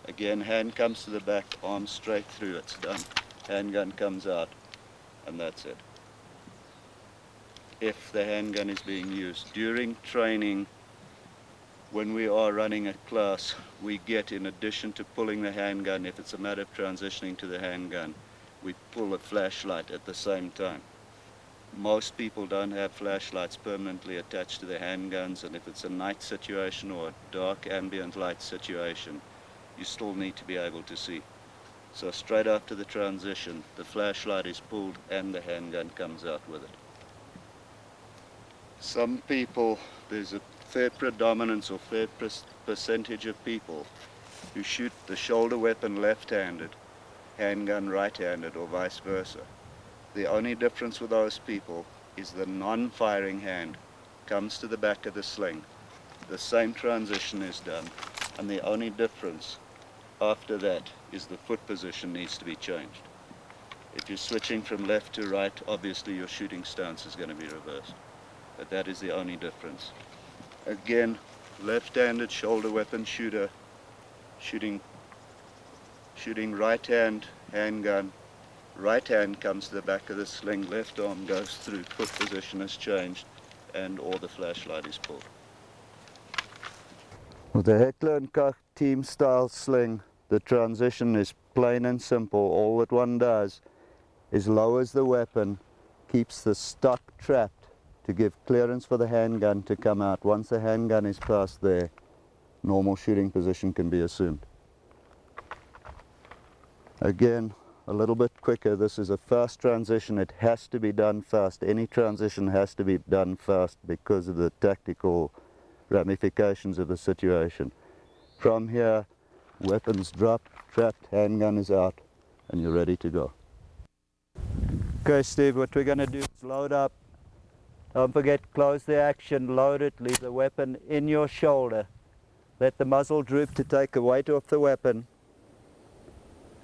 Again, hand comes to the back, arm straight through, it's done. Handgun comes out, and that's it. If the handgun is being used. During training, when we are running a class, we get, in addition to pulling the handgun, if it's a matter of transitioning to the handgun, we pull a flashlight at the same time. Most people don't have flashlights permanently attached to their handguns, and if it's a night situation or a dark ambient light situation, you still need to be able to see. So straight after the transition, the flashlight is pulled and the handgun comes out with it. Some people, there's a fair predominance or fair percentage of people who shoot the shoulder weapon left-handed, handgun right-handed, or vice versa. The only difference with those people is the non-firing hand comes to the back of the sling. The same transition is done, and the only difference after that is the foot position needs to be changed. If you're switching from left to right, obviously your shooting stance is going to be reversed. But that is the only difference. Again, left-handed shoulder weapon shooter, shooting right hand, handgun, right hand comes to the back of the sling, left arm goes through, foot position is changed, and or the flashlight is pulled. With the Heckler & Koch team style sling, the transition is plain and simple. All that one does is lowers the weapon, keeps the stock trapped to give clearance for the handgun to come out. Once the handgun is past there, normal shooting position can be assumed. Again, a little bit quicker. This is a fast transition. It has to be done fast. Any transition has to be done fast because of the tactical ramifications of the situation. From here, weapons dropped, trapped, handgun is out, and you're ready to go. Okay, Steve, what we're going to do is load up. Don't forget, close the action, load it, leave the weapon in your shoulder. Let the muzzle droop to take the weight off the weapon.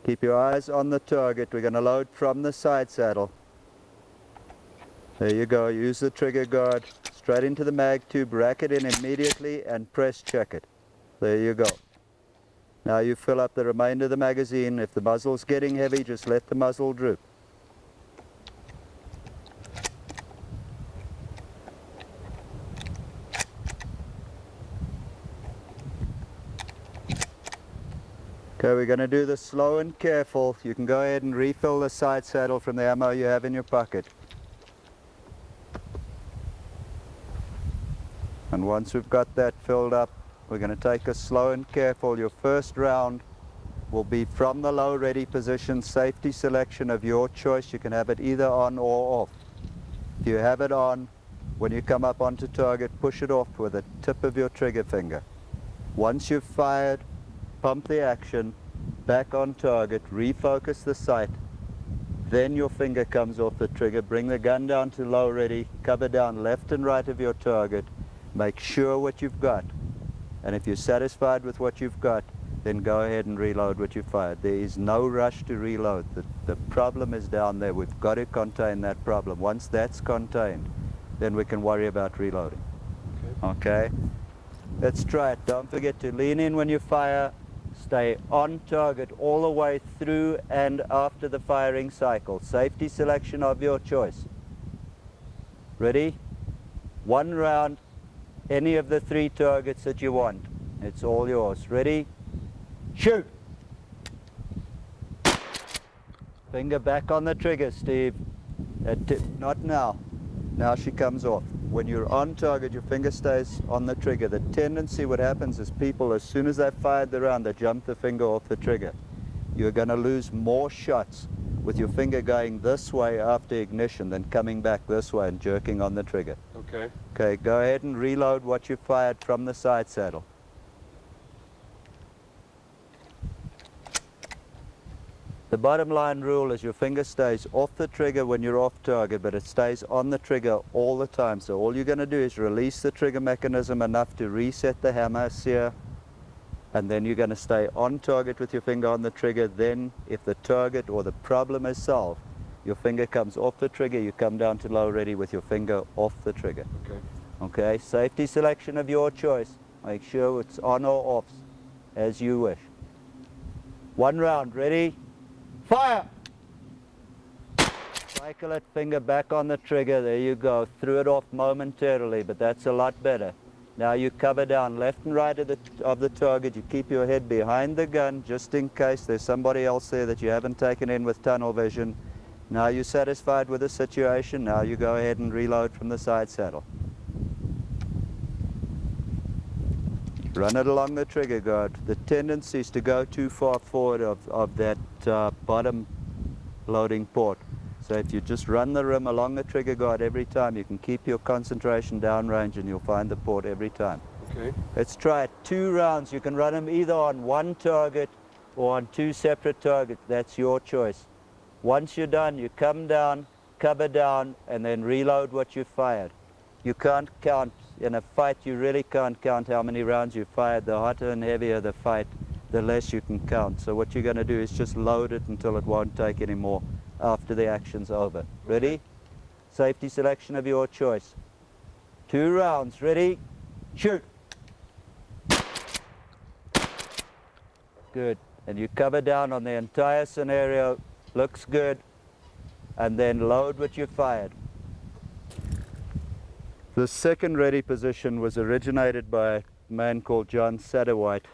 Keep your eyes on the target. We're going to load from the side saddle. There you go. Use the trigger guard straight into the mag tube, rack it in immediately, and press check it. There you go. Now you fill up the remainder of the magazine. If the muzzle's getting heavy, just let the muzzle droop. Okay, we're going to do this slow and careful. You can go ahead and refill the side saddle from the ammo you have in your pocket. And once we've got that filled up, we're going to take a slow and careful. Your first round will be from the low ready position, safety selection of your choice. You can have it either on or off. If you have it on, when you come up onto target, push it off with the tip of your trigger finger. Once you've fired, pump the action, back on target, refocus the sight, then your finger comes off the trigger, bring the gun down to low ready, cover down left and right of your target, make sure what you've got, and if you're satisfied with what you've got, then go ahead and reload what you fired. There is no rush to reload. The problem is down there. We've got to contain that problem. Once that's contained, then we can worry about reloading. Okay? Let's try it. Don't forget to lean in when you fire. Stay on target all the way through and after the firing cycle. Safety selection of your choice. Ready? One round, any of the 3 targets that you want. It's all yours. Ready? Shoot! Finger back on the trigger, Steve. Not now. Now she comes off. When you're on target, your finger stays on the trigger. The tendency, what happens is people, as soon as they've fired the round, they jump the finger off the trigger. You're going to lose more shots with your finger going this way after ignition than coming back this way and jerking on the trigger. Okay. Okay, go ahead and reload what you fired from the side saddle. The bottom line rule is your finger stays off the trigger when you're off target, but it stays on the trigger all the time. So all you're going to do is release the trigger mechanism enough to reset the hammer sear, and then you're going to stay on target with your finger on the trigger. Then if the target or the problem is solved, your finger comes off the trigger, you come down to low ready with your finger off the trigger. Okay. Okay, safety selection of your choice. Make sure it's on or off, as you wish. One round, ready? Fire! Cycle it, finger back on the trigger, there you go. Threw it off momentarily, but that's a lot better. Now you cover down left and right of the target. You keep your head behind the gun just in case there's somebody else there that you haven't taken in with tunnel vision. Now you're satisfied with the situation. Now you go ahead and reload from the side saddle. Run it along the trigger guard. The tendency is to go too far forward of that bottom loading port. So if you just run the rim along the trigger guard every time, you can keep your concentration downrange and you'll find the port every time. Okay. Let's try it. 2 rounds. You can run them either on one target or on 2 separate targets. That's your choice. Once you're done, you come down, cover down, and then reload what you fired. You can't count. In a fight, you really can't count how many rounds you fired. The hotter and heavier the fight, the less you can count. So what you're going to do is just load it until it won't take any more after the action's over. Ready? Safety selection of your choice. 2 rounds. Ready? Shoot! Good. And you cover down on the entire scenario. Looks good. And then load what you fired. The second ready position was originated by a man called John Satterwhite.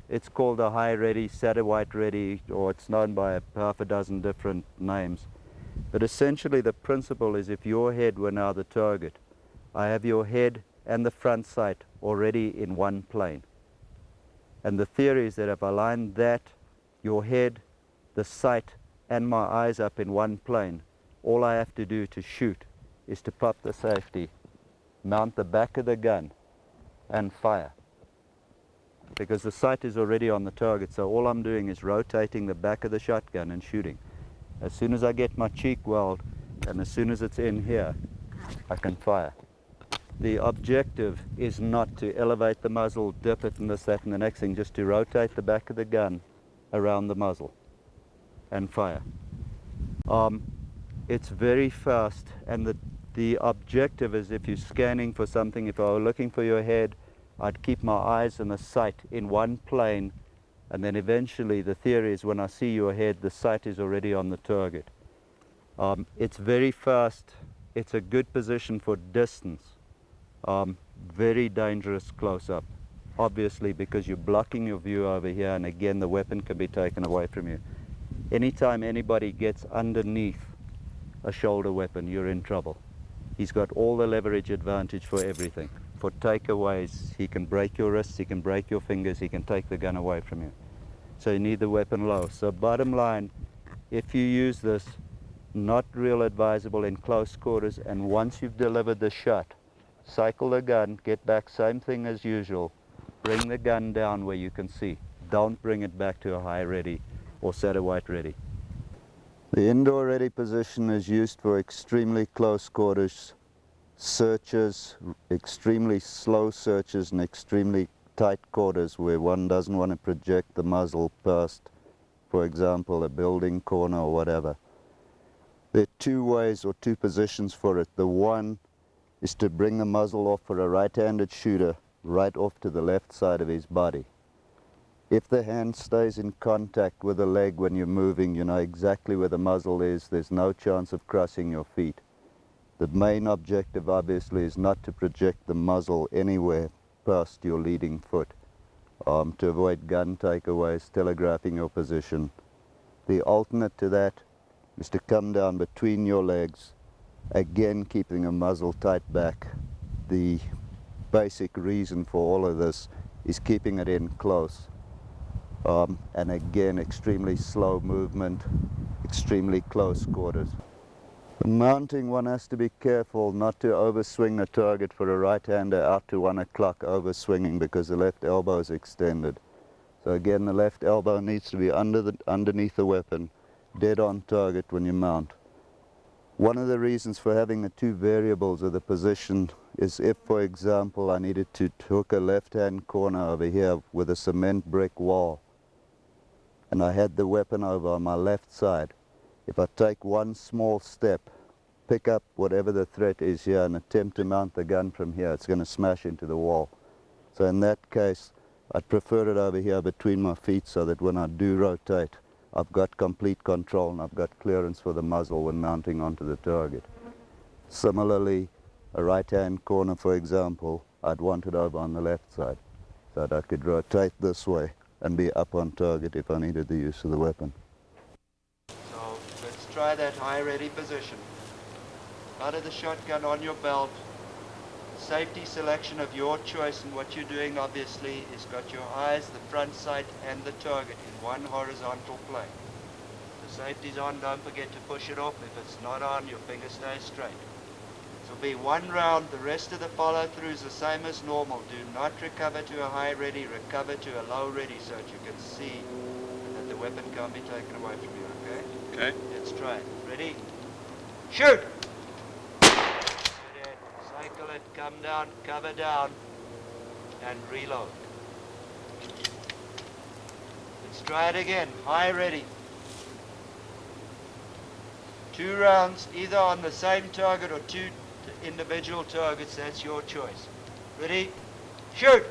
It's called a high ready, Satterwhite ready, or it's known by half a dozen different names. But essentially the principle is if your head were now the target, I have your head and the front sight already in one plane. And the theory is that if I line that, your head, the sight, and my eyes up in one plane, all I have to do to shoot is to pop the safety, mount the back of the gun, and fire. Because the sight is already on the target, so all I'm doing is rotating the back of the shotgun and shooting. As soon as I get my cheek weld, and as soon as it's in here, I can fire. The objective is not to elevate the muzzle, dip it, and this, that, and the next thing, just to rotate the back of the gun around the muzzle and fire. It's very fast, and the objective is if you're scanning for something, if I were looking for your head, I'd keep my eyes and the sight in one plane, and then eventually the theory is when I see your head, the sight is already on the target. It's very fast. It's a good position for distance. Very dangerous close-up, obviously, because you're blocking your view over here, and again the weapon can be taken away from you. Anytime anybody gets underneath a shoulder weapon, you're in trouble. He's got all the leverage advantage for everything. For takeaways, he can break your wrists, he can break your fingers, he can take the gun away from you. So you need the weapon low. So bottom line, if you use this, not real advisable in close quarters, and once you've delivered the shot, cycle the gun, get back, same thing as usual. Bring the gun down where you can see. Don't bring it back to a high ready or Satterwhite ready. The indoor ready position is used for extremely close quarters searches, extremely slow searches, and extremely tight quarters where one doesn't want to project the muzzle past, for example, a building corner or whatever. There are two ways or two positions for it. The one is to bring the muzzle off for a right-handed shooter right off to the left side of his body. If the hand stays in contact with the leg when you're moving, you know exactly where the muzzle is. There's no chance of crossing your feet. The main objective, obviously, is not to project the muzzle anywhere past your leading foot, to avoid gun takeaways, telegraphing your position. The alternate to that is to come down between your legs, again keeping the muzzle tight back. The basic reason for all of this is keeping it in close. And again, extremely slow movement, extremely close quarters. The mounting, one has to be careful not to overswing the target for a right-hander out to 1 o'clock, overswinging because the left elbow is extended. So again, the left elbow needs to be underneath the weapon, dead on target when you mount. One of the reasons for having the two variables of the position is if, for example, I needed to hook a left-hand corner over here with a cement brick wall, and I had the weapon over on my left side. If I take one small step, pick up whatever the threat is here and attempt to mount the gun from here, it's going to smash into the wall. So in that case, I'd prefer it over here between my feet so that when I do rotate, I've got complete control and I've got clearance for the muzzle when mounting onto the target. Similarly, a right-hand corner, for example, I'd want it over on the left side so that I could rotate this way and be up on target if I needed the use of the weapon. So let's try that high ready position. Out of the shotgun on your belt. Safety selection of your choice, and what you're doing obviously is got your eyes, the front sight and the target in one horizontal plane. The safety's on, don't forget to push it off. If it's not on, your finger stays straight. This will be one round. The rest of the follow through is the same as normal. Do not recover to a high ready, recover to a low ready so that you can see that the weapon can't be taken away from you, okay? Okay. Let's try it. Ready? Shoot! Cycle it, come down, cover down, and reload. Let's try it again. High ready. 2 rounds, either on the same target or 2 individual targets. That's your choice. Ready? Shoot!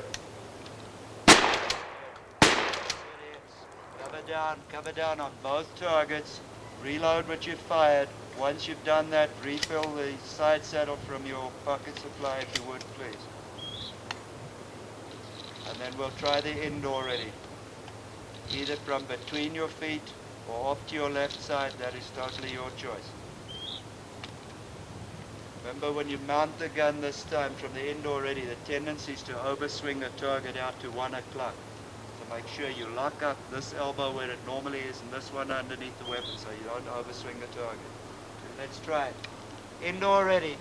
Cover down on both targets. Reload what you've fired. Once you've done that, refill the side saddle from your pocket supply, if you would, please. And then we'll try the indoor ready. Either from between your feet or off to your left side. That is totally your choice. Remember, when you mount the gun this time from the indoor ready, the tendency is to overswing the target out to 1 o'clock. So make sure you lock up this elbow where it normally is and this one underneath the weapon so you don't overswing the target. Let's try it. Indoor ready.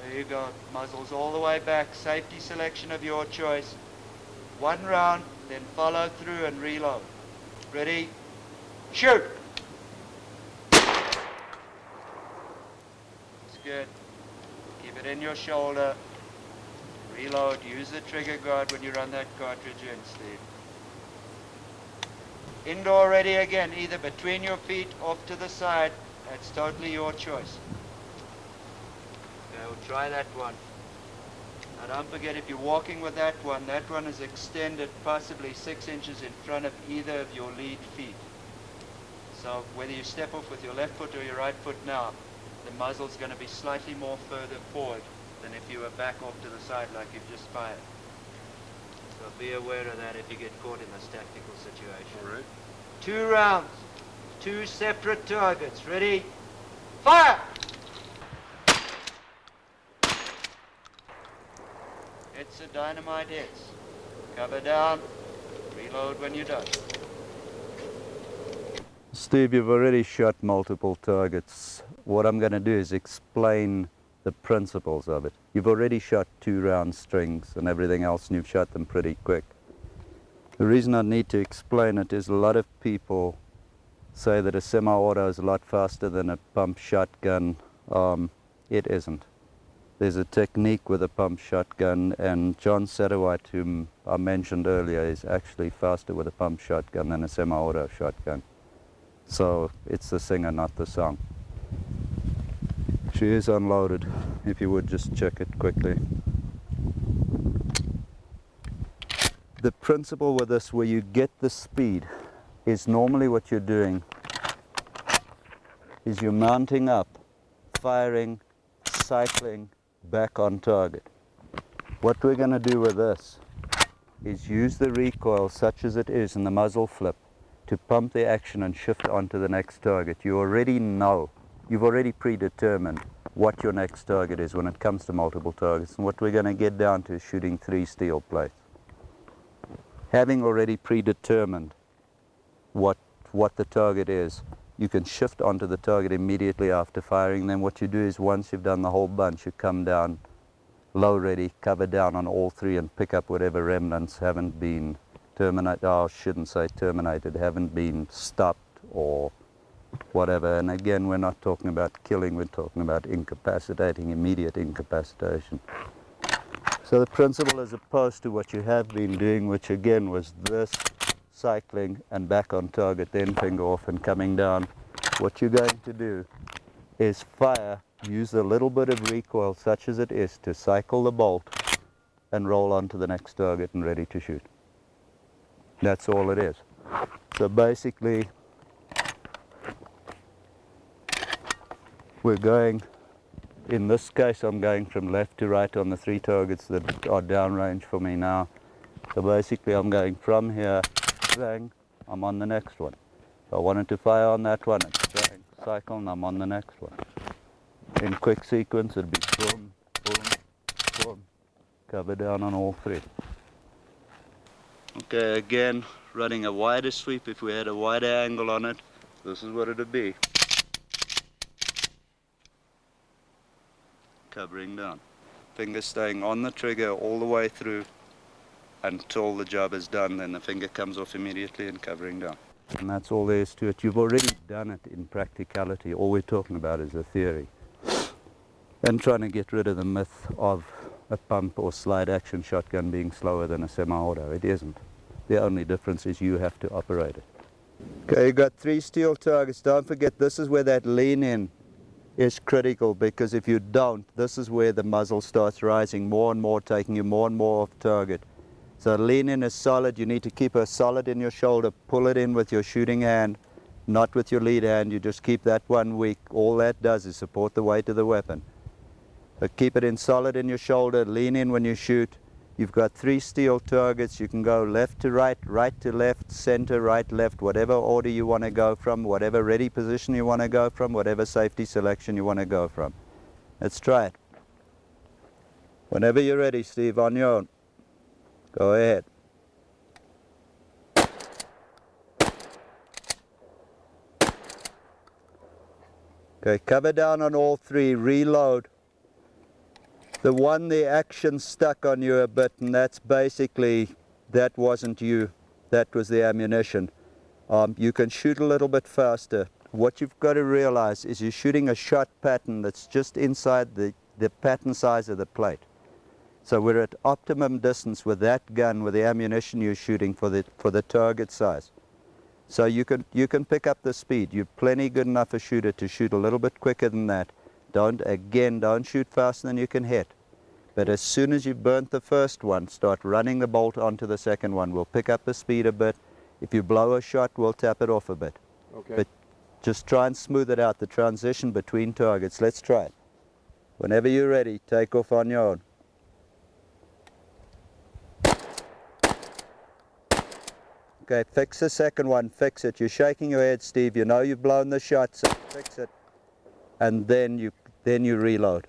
There you go. Muzzles all the way back. Safety selection of your choice. 1 round, then follow through and reload. Ready? Shoot! That's good. Keep it in your shoulder. Reload. Use the trigger guard when you run that cartridge in, Steve. Indoor ready again, either between your feet, off to the side. That's totally your choice. Okay, we'll try that one. Now don't forget, if you're walking with that one is extended possibly 6 inches in front of either of your lead feet. So whether you step off with your left foot or your right foot now, the muzzle's going to be slightly more further forward than if you were back off to the side like you've just fired. So be aware of that if you get caught in this tactical situation. All right. 2 rounds, 2 separate targets. Ready? Fire! Hits the dynamite hits. Cover down. Reload when you're done. Steve, you've already shot multiple targets. What I'm going to do is explain the principles of it. You've already shot 2 round strings and everything else, and you've shot them pretty quick. The reason I need to explain it is a lot of people say that a semi-auto is a lot faster than a pump shotgun. It isn't. There's a technique with a pump shotgun, and John Satterwhite, whom I mentioned earlier, is actually faster with a pump shotgun than a semi-auto shotgun. So it's the singer, not the song. She is unloaded. If you would just check it quickly. The principle with this, where you get the speed, is normally what you're doing is you're mounting up, firing, cycling, back on target. What we're going to do with this is use the recoil, such as it is in the muzzle flip, to pump the action and shift onto the next target. You already know, you've already predetermined what your next target is when it comes to multiple targets. And what we're going to get down to is shooting 3 steel plates. Having already predetermined what the target is, you can shift onto the target immediately after firing. Then what you do is, once you've done the whole bunch, you come down low ready, cover down on all 3, and pick up whatever remnants haven't been terminated, I shouldn't say terminated, haven't been stopped or whatever. And again, we're not talking about killing, we're talking about incapacitating, immediate incapacitation. So the principle, as opposed to what you have been doing, which again was this, cycling and back on target, then finger off and coming down, what you're going to do is fire, use a little bit of recoil, such as it is, to cycle the bolt and roll onto the next target and ready to shoot. That's all it is. So basically, we're going, in this case I'm going from left to right on the 3 targets that are downrange for me now. So basically I'm going from here, bang, I'm on the next one. If I wanted to fire on that one, it's bang, cycle, and I'm on the next one. In quick sequence it'd be boom, boom, boom, cover down on all 3. Okay, again, running a wider sweep. If we had a wider angle on it, this is what it would be. Covering down. Finger staying on the trigger all the way through until the job is done, then the finger comes off immediately and covering down. And that's all there is to it. You've already done it in practicality. All we're talking about is the theory. And trying to get rid of the myth of a pump or slide action shotgun being slower than a semi-auto. It isn't. The only difference is you have to operate it. Okay, you've got 3 steel targets. Don't forget, this is where that lean in is critical, because if you don't, this is where the muzzle starts rising more and more, taking you more and more off target. So lean in is solid. You need to keep her solid in your shoulder. Pull it in with your shooting hand, not with your lead hand. You just keep that one weak. All that does is support the weight of the weapon. But keep it in solid in your shoulder. Lean in when you shoot. You've got 3 steel targets. You can go left to right, right to left, center, right, left, whatever order you want to go from, whatever ready position you want to go from, whatever safety selection you want to go from. Let's try it. Whenever you're ready, Steve, on your own. Go ahead. Okay, cover down on all 3, reload. The one, the action stuck on you a bit, and that's basically, that wasn't you, that was the ammunition. You can shoot a little bit faster. What you've got to realize is you're shooting a shot pattern that's just inside the pattern size of the plate. So we're at optimum distance with that gun, with the ammunition you're shooting for the target size. So you can pick up the speed. You're plenty good enough a shooter to shoot a little bit quicker than that. Don't shoot faster than you can hit. But as soon as you've burnt the first one, start running the bolt onto the second one. We'll pick up the speed a bit. If you blow a shot, we'll tap it off a bit. Okay. But just try and smooth it out, the transition between targets. Let's try it. Whenever you're ready, take off on your own. Okay, fix the second one, fix it. You're shaking your head, Steve. You know you've blown the shot, so fix it. And then you reload.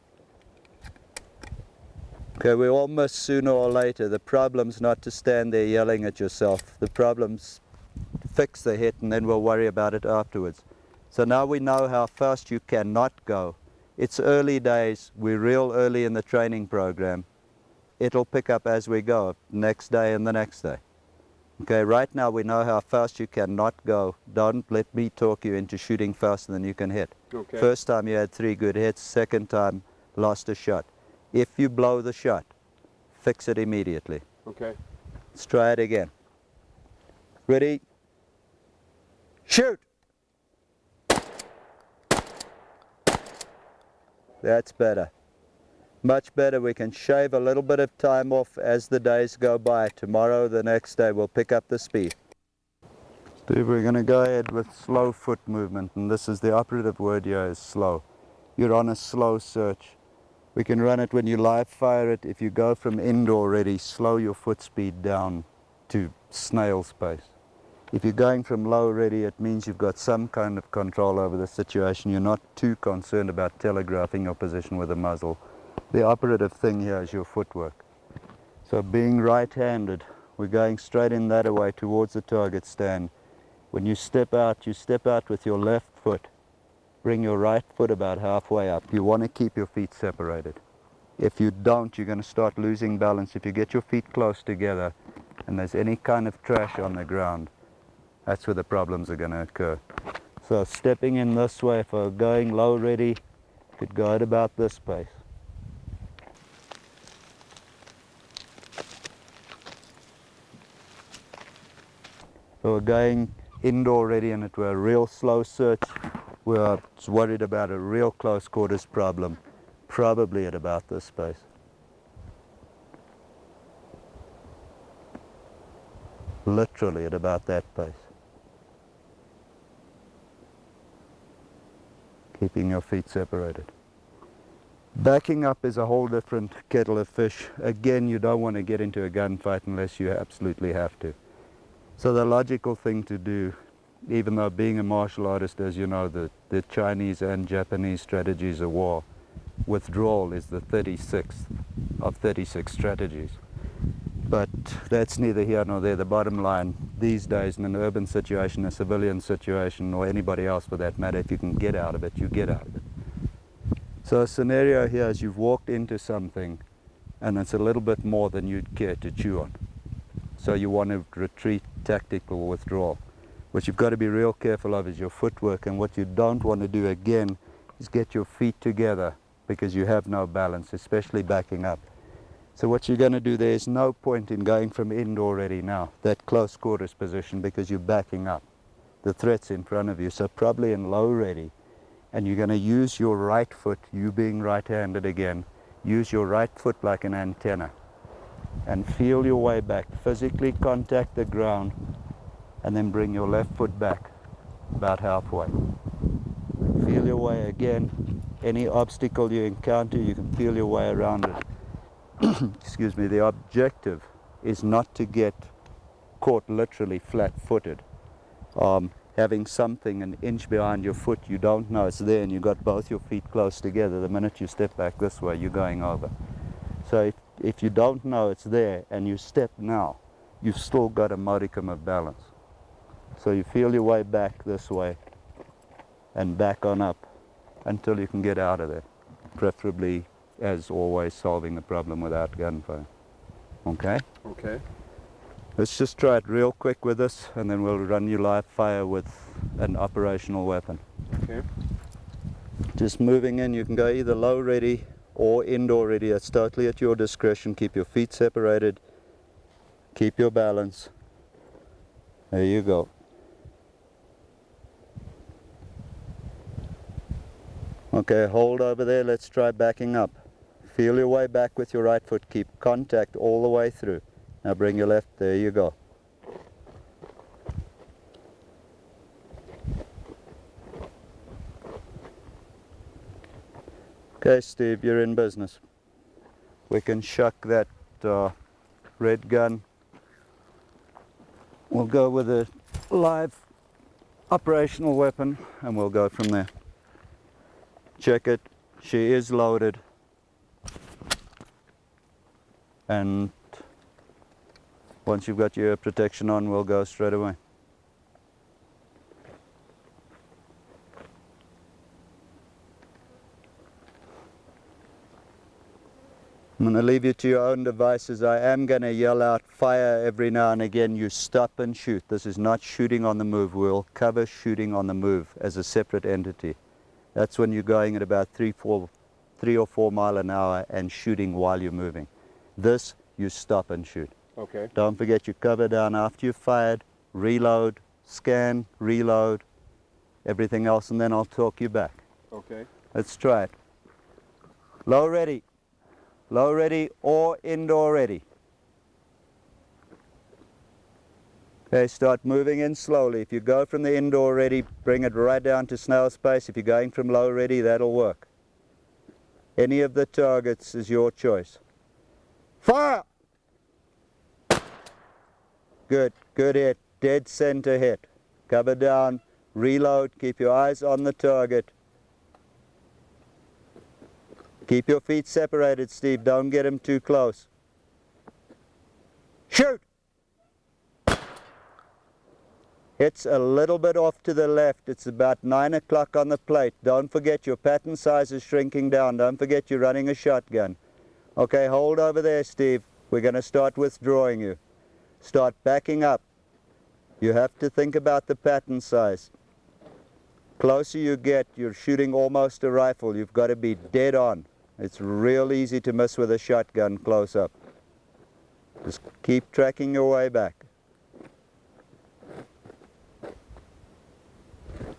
Okay, we all miss sooner or later. The problem's not to stand there yelling at yourself. The problem's fix the hit, and then we'll worry about it afterwards. So now we know how fast you cannot go. It's early days. We're real early in the training program. It'll pick up as we go, next day and the next day. Okay, right now we know how fast you cannot go. Don't let me talk you into shooting faster than you can hit. Okay. First time you had 3 good hits, second time lost a shot. If you blow the shot, fix it immediately. Okay. Let's try it again. Ready? Shoot! That's better. Much better. We can shave a little bit of time off as the days go by. Tomorrow, the next day, we'll pick up the speed. Steve, we're going to go ahead with slow foot movement, and this is the operative word here is slow. You're on a slow search. We can run it when you live fire it. If you go from indoor ready, slow your foot speed down to snail's pace. If you're going from low ready, it means you've got some kind of control over the situation. You're not too concerned about telegraphing your position with the muzzle. The operative thing here is your footwork. So being right-handed, we're going straight in that way towards the target stand. When you step out with your left foot. Bring your right foot about halfway up. You want to keep your feet separated. If you don't, you're going to start losing balance. If you get your feet close together and there's any kind of trash on the ground, that's where the problems are going to occur. So stepping in this way, if we're going low ready, could go at about this pace. So we're going indoor ready and it were a real slow search. We're worried about a real close quarters problem, probably at about this pace. Literally at about that pace. Keeping your feet separated. Backing up is a whole different kettle of fish. Again, you don't want to get into a gunfight unless you absolutely have to. So the logical thing to do, even though being a martial artist, as you know, the Chinese and Japanese strategies of war, withdrawal is the 36th of 36 strategies. But that's neither here nor there. The bottom line, these days in an urban situation, a civilian situation, or anybody else for that matter, if you can get out of it, you get out of it. So a scenario here is you've walked into something and it's a little bit more than you'd care to chew on. So you want to retreat, tactical withdrawal. What you've got to be real careful of is your footwork, and what you don't want to do again is get your feet together because you have no balance, especially backing up. So what you're going to do, there's no point in going from indoor ready now, that close quarters position, because you're backing up. The threat's in front of you, so probably in low ready, and you're going to use your right foot, you being right-handed again, use your right foot like an antenna and feel your way back, physically contact the ground, and then bring your left foot back about halfway. Feel your way again. Any obstacle you encounter, you can feel your way around it. Excuse me. The objective is not to get caught literally flat-footed. Having something an inch behind your foot, you don't know it's there, and you've got both your feet close together. The minute you step back this way, you're going over. So if you don't know it's there and you step now, you've still got a modicum of balance. So you feel your way back this way and back on up until you can get out of there. Preferably, as always, solving the problem without gunfire. Okay? Okay. Let's just try it real quick with this, and then we'll run you live fire with an operational weapon. Okay. Just moving in, you can go either low ready or indoor ready. It's totally at your discretion. Keep your feet separated. Keep your balance. There you go. Okay, hold over there. Let's try backing up. Feel your way back with your right foot. Keep contact all the way through. Now bring your left. There you go. Okay, Steve, you're in business. We can shuck that red gun. We'll go with a live operational weapon and we'll go from there. Check it. She is loaded. And once you've got your ear protection on, we'll go straight away. I'm going to leave you to your own devices. I am going to yell out fire every now and again. You stop and shoot. This is not shooting on the move. We'll cover shooting on the move as a separate entity. That's when you're going at about 3-4 3 or 4 mile an hour and shooting while you're moving. This, you stop and shoot. Okay. Don't forget you cover down after you've fired, reload, scan, reload, everything else, and then I'll talk you back. Okay. Let's try it. Low ready or indoor ready. Okay, start moving in slowly. If you go from the indoor ready, bring it right down to snail space. If you're going from low ready, that'll work. Any of the targets is your choice. Fire! Good, good hit. Dead center hit. Cover down, reload, keep your eyes on the target. Keep your feet separated, Steve. Don't get them too close. Shoot! Hits a little bit off to the left. It's about 9 o'clock on the plate. Don't forget your pattern size is shrinking down. Don't forget you're running a shotgun. Okay, hold over there, Steve. We're going to start withdrawing you. Start backing up. You have to think about the pattern size. Closer you get, you're shooting almost a rifle. You've got to be dead on. It's real easy to miss with a shotgun close up. Just keep tracking your way back.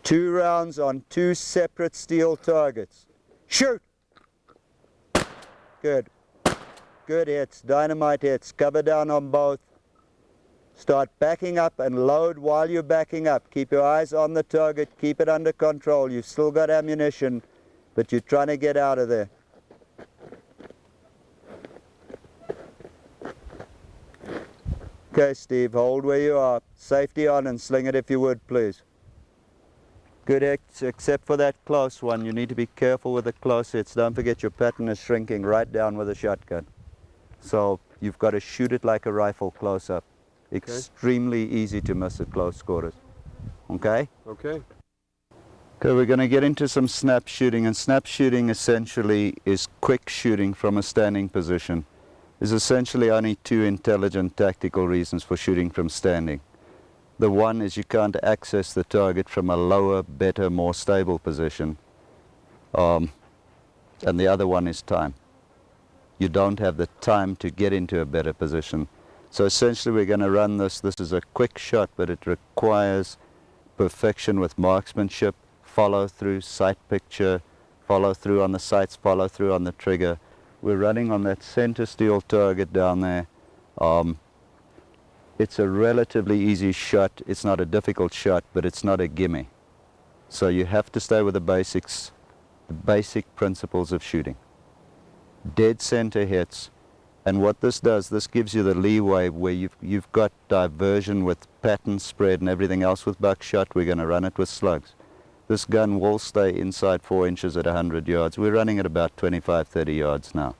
2 rounds on 2 separate steel targets. Shoot! Good. Good hits, dynamite hits. Cover down on both. Start backing up and load while you're backing up. Keep your eyes on the target. Keep it under control. You've still got ammunition, but you're trying to get out of there. Okay, Steve, hold where you are. Safety on and sling it if you would, please. Good hits, except for that close one. You need to be careful with the close hits. Don't forget your pattern is shrinking right down with a shotgun. So you've got to shoot it like a rifle close up. Okay. Extremely easy to miss at close quarters. Okay? Okay. Okay, we're going to get into some snap shooting, and snap shooting essentially is quick shooting from a standing position. There's essentially only 2 intelligent tactical reasons for shooting from standing. The one is you can't access the target from a lower, better, more stable position. And the other one is time. You don't have the time to get into a better position. So essentially we're going to run this. This is a quick shot, but it requires perfection with marksmanship, follow through, sight picture, follow through on the sights, follow through on the trigger. We're running on that center steel target down there. It's a relatively easy shot. It's not a difficult shot, but it's not a gimme. So you have to stay with the basics, the basic principles of shooting. Dead center hits, and what this does, this gives you the leeway where you've got diversion with pattern spread and everything else with buckshot. We're going to run it with slugs. This gun will stay inside 4 inches at 100 yards. We're running at about 25, 30 yards now.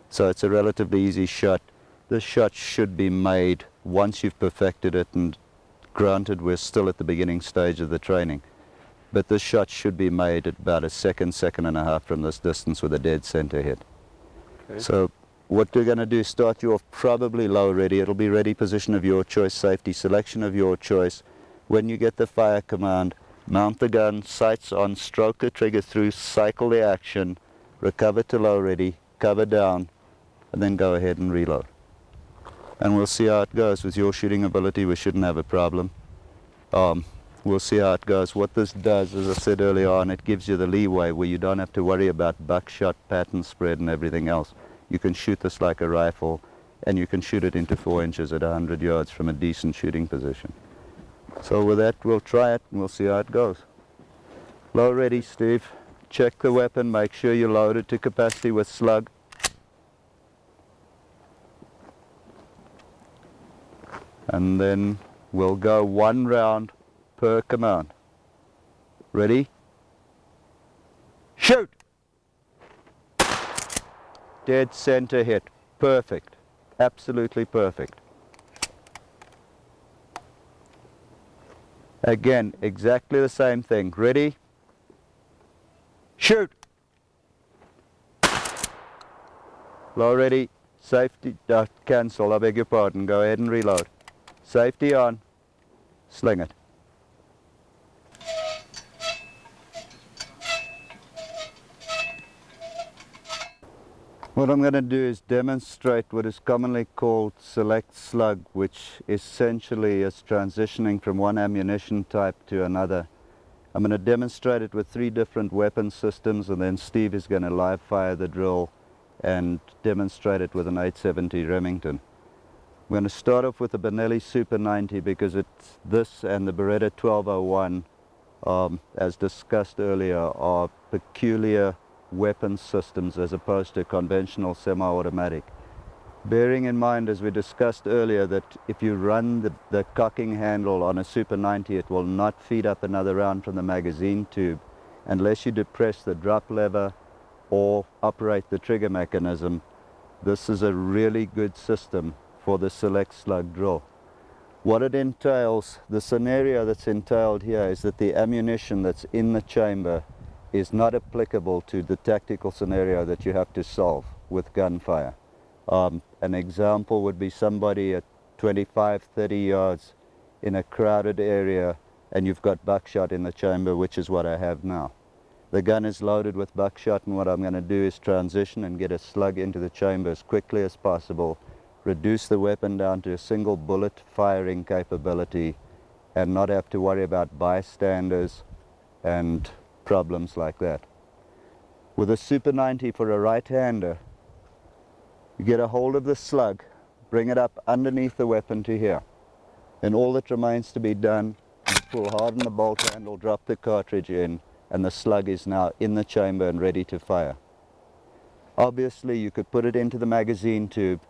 So it's a relatively easy shot. This shot should be made once you've perfected it, and granted we're still at the beginning stage of the training. But this shot should be made at about a second, second and a half from this distance with a dead center hit. Okay. So what we're going to do, start you off probably low ready. It'll be ready position of your choice, safety selection of your choice. When you get the fire command, mount the gun, sights on, stroke the trigger through, cycle the action, recover to low ready, cover down, and then go ahead and reload. And we'll see how it goes. With your shooting ability, we shouldn't have a problem. We'll see how it goes. What this does, as I said earlier on, it gives you the leeway where you don't have to worry about buckshot, pattern spread, and everything else. You can shoot this like a rifle, and you can shoot it into 4 inches at 100 yards from a decent shooting position. So with that, we'll try it, and we'll see how it goes. Low ready, Steve. Check the weapon. Make sure you load it to capacity with slug. And then we'll go 1 round per command. Ready? Shoot! Dead center hit. Perfect. Absolutely perfect. Again, exactly the same thing. Ready? Shoot! Low ready. Safety. Cancel. I beg your pardon. Go ahead and reload. Safety on. Sling it. What I'm going to do is demonstrate what is commonly called select slug, which essentially is transitioning from one ammunition type to another. I'm going to demonstrate it with 3 different weapon systems, and then Steve is going to live fire the drill and demonstrate it with an 870 Remington. I'm going to start off with the Benelli Super 90 because it's this and the Beretta 1201, as discussed earlier, are peculiar weapon systems as opposed to conventional semi-automatic. Bearing in mind, as we discussed earlier, that if you run the cocking handle on a Super 90, it will not feed up another round from the magazine tube unless you depress the drop lever or operate the trigger mechanism. This is a really good system for the select slug drill. What it entails, the scenario that's entailed here is that the ammunition that's in the chamber is not applicable to the tactical scenario that you have to solve with gunfire. An example would be somebody at 25, 30 yards in a crowded area and you've got buckshot in the chamber, which is what I have now. The gun is loaded with buckshot, and what I'm going to do is transition and get a slug into the chamber as quickly as possible, reduce the weapon down to a single bullet firing capability, and not have to worry about bystanders and problems like that. With a Super 90 for a right-hander, you get a hold of the slug, bring it up underneath the weapon to here. Then all that remains to be done is pull hard on the bolt handle, drop the cartridge in, and the slug is now in the chamber and ready to fire. Obviously, you could put it into the magazine tube,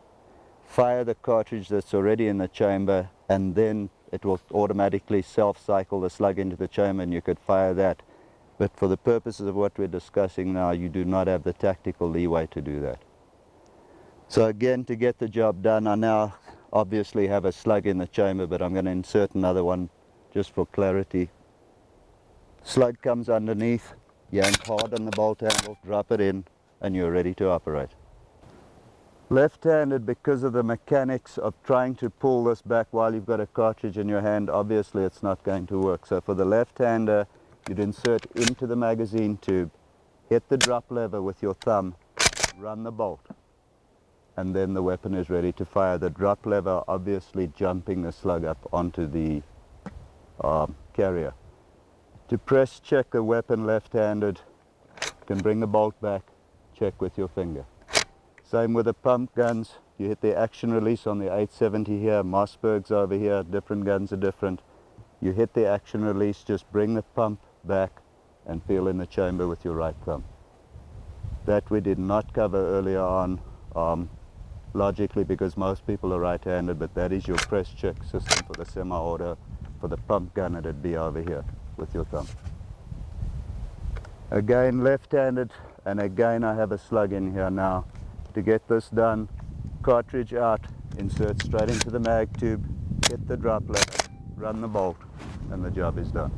fire the cartridge that's already in the chamber, and then it will automatically self-cycle the slug into the chamber and you could fire that. But for the purposes of what we're discussing now, you do not have the tactical leeway to do that. So again, to get the job done, I now obviously have a slug in the chamber, but I'm going to insert another one just for clarity. Slug comes underneath, yank hard on the bolt handle, drop it in, and you're ready to operate. Left-handed, because of the mechanics of trying to pull this back while you've got a cartridge in your hand, obviously it's not going to work. So for the left-hander, you'd insert into the magazine tube, hit the drop lever with your thumb, run the bolt, and then the weapon is ready to fire. The drop lever obviously jumping the slug up onto the carrier. To press check the weapon left-handed, you can bring the bolt back, check with your finger. Same with the pump guns. You hit the action release on the 870 here, Mossberg's over here, different guns are different. You hit the action release, just bring the pump back and feel in the chamber with your right thumb. That we did not cover earlier on, logically because most people are right-handed, but that is your press check system for the semi-auto. For the pump gun, it'd be over here with your thumb. Again, left-handed, and again I have a slug in here now. To get this done, cartridge out, insert straight into the mag tube, hit the drop lever, run the bolt, and the job is done.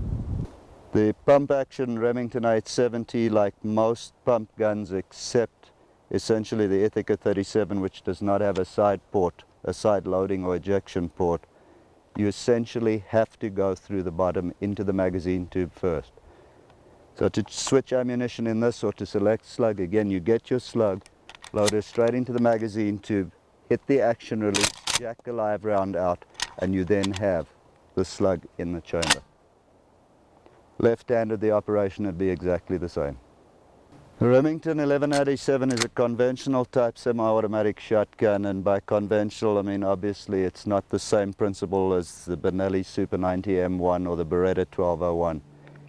The pump action Remington 870, like most pump guns except essentially the Ithaca 37, which does not have a side port, a side loading or ejection port, you essentially have to go through the bottom into the magazine tube first. So to switch ammunition in this or to select slug, again you get your slug, load it straight into the magazine tube, hit the action release, jack the live round out, and you then have the slug in the chamber. Left-handed, the operation would be exactly the same. The Remington 1187 is a conventional type semi-automatic shotgun, and by conventional I mean obviously it's not the same principle as the Benelli Super 90 M1 or the Beretta 1201.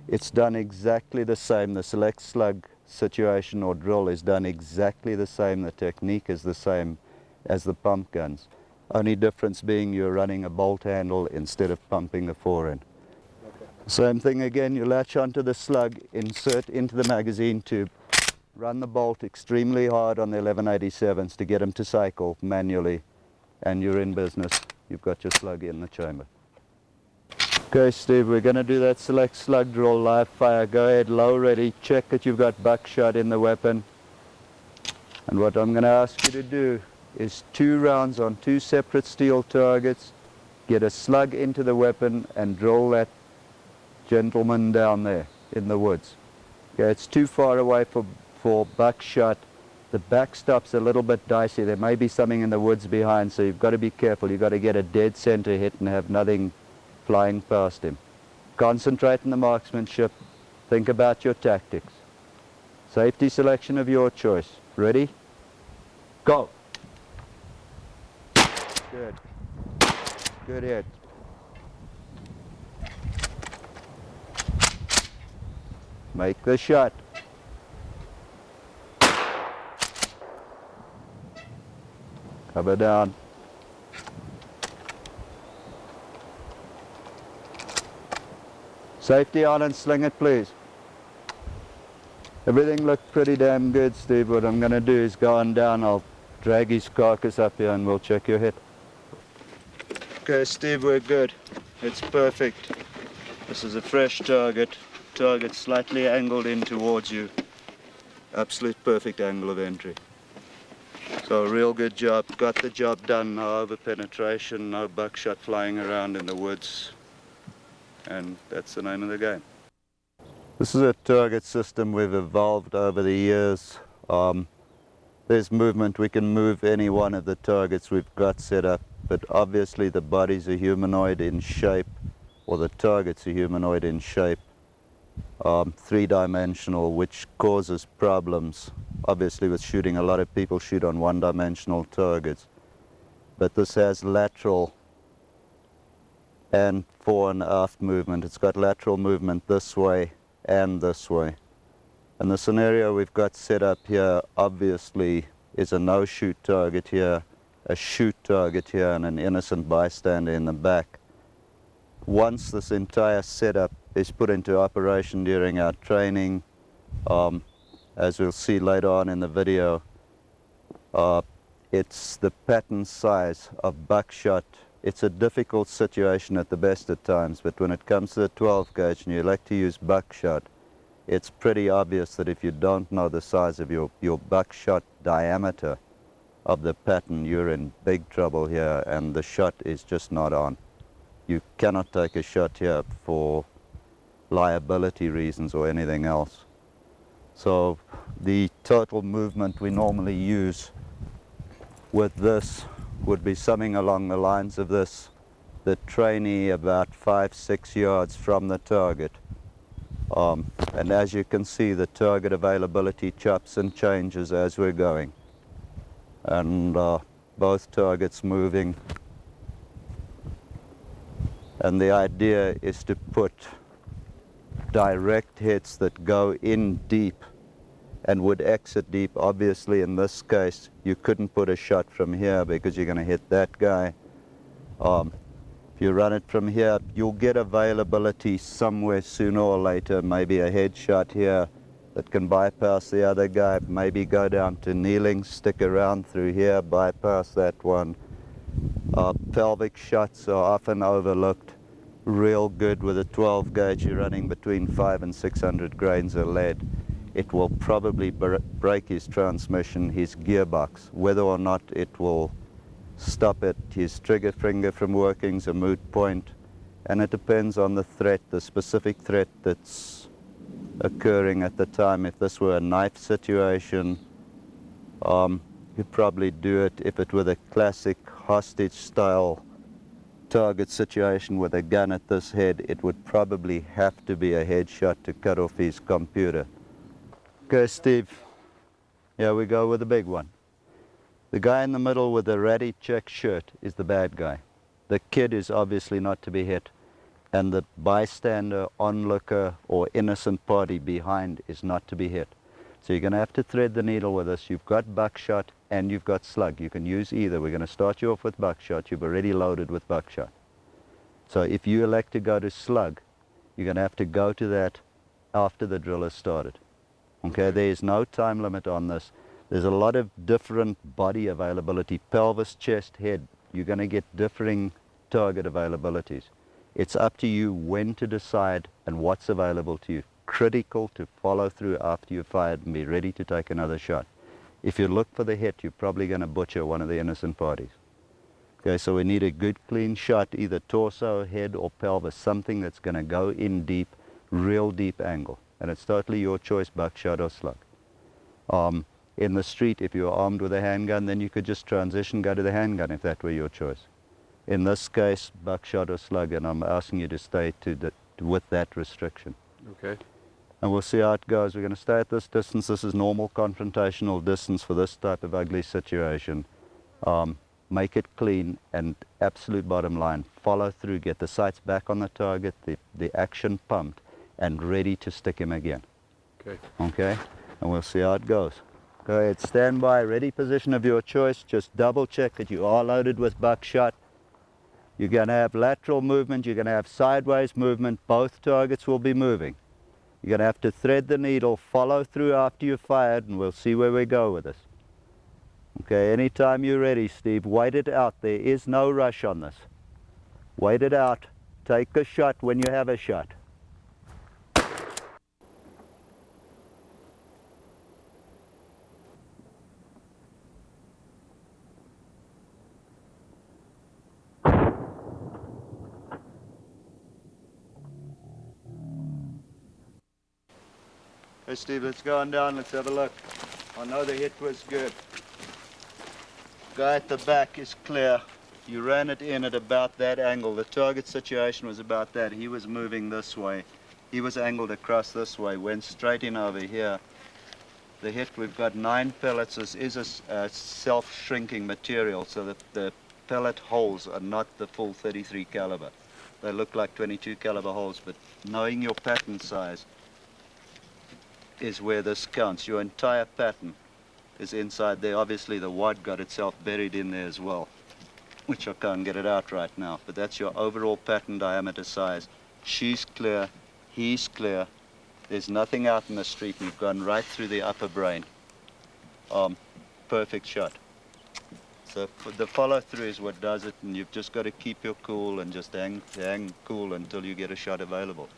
It's done exactly the same. The select slug situation or drill is done exactly the same. The technique is the same as the pump guns. Only difference being you're running a bolt handle instead of pumping the fore-end. Okay. Same thing again, you latch onto the slug, insert into the magazine tube, run the bolt extremely hard on the 1187s to get them to cycle manually, and you're in business. You've got your slug in the chamber. Okay, Steve, we're going to do that select slug drill live fire. Go ahead, low ready, check that you've got buckshot in the weapon. And what I'm going to ask you to do is 2 rounds on 2 separate steel targets, get a slug into the weapon and drill that gentleman down there in the woods. Okay, it's too far away for buckshot The backstop's a little bit dicey. There may be something in the woods behind, so you've got to be careful. You've got to get a dead center hit and have nothing flying past him. Concentrate on the marksmanship. Think about your tactics. Safety selection of your choice. Ready? Go! Good. Good hit. Make the shot. Cover down. Safety on and sling it, please. Everything looked pretty damn good, Steve. What I'm going to do is go on down. I'll drag his carcass up here and we'll check your hit. Okay, Steve, we're good. It's perfect. This is a fresh target. Target slightly angled in towards you. Absolute perfect angle of entry. So real good job. Got the job done. No over penetration, no buckshot flying around in the woods. And that's the name of the game. This is a target system we've evolved over the years. There's movement. We can move any one of the targets we've got set up, but obviously the body's a humanoid in shape, or the target's a humanoid in shape, three-dimensional, which causes problems. Obviously with shooting, a lot of people shoot on one-dimensional targets, but this has lateral and fore and aft movement. It's got lateral movement this way and this way. And the scenario we've got set up here obviously is a no-shoot target here, a shoot target here, and an innocent bystander in the back. Once this entire setup is put into operation during our training, as we'll see later on in the video, it's the pattern size of buckshot. It's a difficult situation at the best of times, but when it comes to the 12 gauge and you elect to use buckshot, it's pretty obvious that if you don't know the size of your buckshot diameter of the pattern, you're in big trouble here and the shot is just not on. You cannot take a shot here for liability reasons or anything else. So the total movement we normally use with this would be something along the lines of this. The trainee about 5-6 yards from the target. And as you can see, the target availability chops and changes as we're going. And both targets moving. And the idea is to put direct hits that go in deep and would exit deep. Obviously in this case you couldn't put a shot from here because you're going to hit that guy. If you run it from here, you'll get availability somewhere sooner or later, maybe a headshot here that can bypass the other guy, maybe go down to kneeling, stick around through here, bypass that one. Pelvic shots are often overlooked. Real good with a 12 gauge, you're running between 500 and 600 grains of lead. It will probably break his transmission, his gearbox. Whether or not it will stop it, his trigger finger from working is a moot point, and it depends on the threat, the specific threat that's occurring at the time. If this were a knife situation, you'd probably do it. If it were the classic hostage style target situation with a gun at this head, it would probably have to be a headshot to cut off his computer. Okay, Steve, here we go with the big one. The guy in the middle with the ratty check shirt is the bad guy. The kid is obviously not to be hit, and the bystander, onlooker, or innocent party behind is not to be hit. So you're going to have to thread the needle with this. You've got buckshot and you've got slug. You can use either. We're going to start you off with buckshot. You've already loaded with buckshot. So if you elect to go to slug, you're going to have to go to that after the drill has started. Okay, there is no time limit on this. There's a lot of different body availability, pelvis, chest, head. You're going to get differing target availabilities. It's up to you when to decide and what's available to you. Critical to follow through after you've fired and be ready to take another shot. If you look for the hit, you're probably going to butcher one of the innocent parties. Okay, so we need a good clean shot, either torso, head, or pelvis, something that's going to go in deep, real deep angle. And it's totally your choice, buckshot or slug. In the street, if you were armed with a handgun, then you could just transition, go to the handgun if that were your choice. In this case, buckshot or slug, and I'm asking you to stay with that restriction. Okay. And we'll see how it goes. We're going to stay at this distance. This is normal confrontational distance for this type of ugly situation. Make it clean, and absolute bottom line, follow through, get the sights back on the target, the action pumped, and ready to stick him again. Okay. Okay? And we'll see how it goes. Go ahead, stand by, ready position of your choice. Just double check that you are loaded with buckshot. You're going to have lateral movement, you're going to have sideways movement. Both targets will be moving. You're going to have to thread the needle, follow through after you've fired, and we'll see where we go with this. Okay, anytime you're ready, Steve, wait it out. There is no rush on this. Wait it out. Take a shot when you have a shot. Hey Steve, let's go on down, let's have a look. I know the hit was good. Guy at the back is clear. You ran it in at about that angle. The target situation was about that. He was moving this way. He was angled across this way, went straight in over here. The hit, we've got 9 pellets. This is a self-shrinking material, so that the pellet holes are not the full 33 caliber. They look like 22 caliber holes, but knowing your pattern size is where this counts. Your entire pattern is inside there. Obviously the wad got itself buried in there as well, which I can't get it out right now, but that's your overall pattern diameter size. She's clear, he's clear. There's nothing out in the street. We've gone right through the upper brain. Perfect shot. So the follow through is what does it, and you've just got to keep your cool and just hang cool until you get a shot available.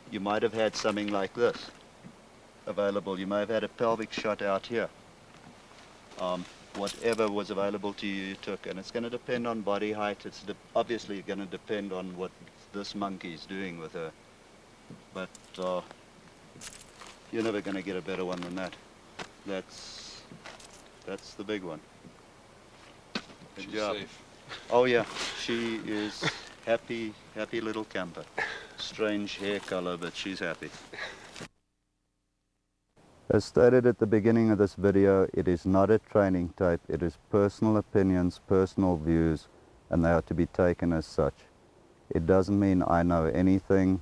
You might have had something like this available. You may have had a pelvic shot out here. Whatever was available to you, you took, and it's going to depend on body height. It's obviously going to depend on what this monkey is doing with her, but you're never going to get a better one than that. That's the big one. Good She's job. safe. Oh yeah, she is happy little camper. Strange hair color, but she's happy. As stated at the beginning of this video, it is not a training tape. It is personal opinions, personal views, and they are to be taken as such. It doesn't mean I know anything.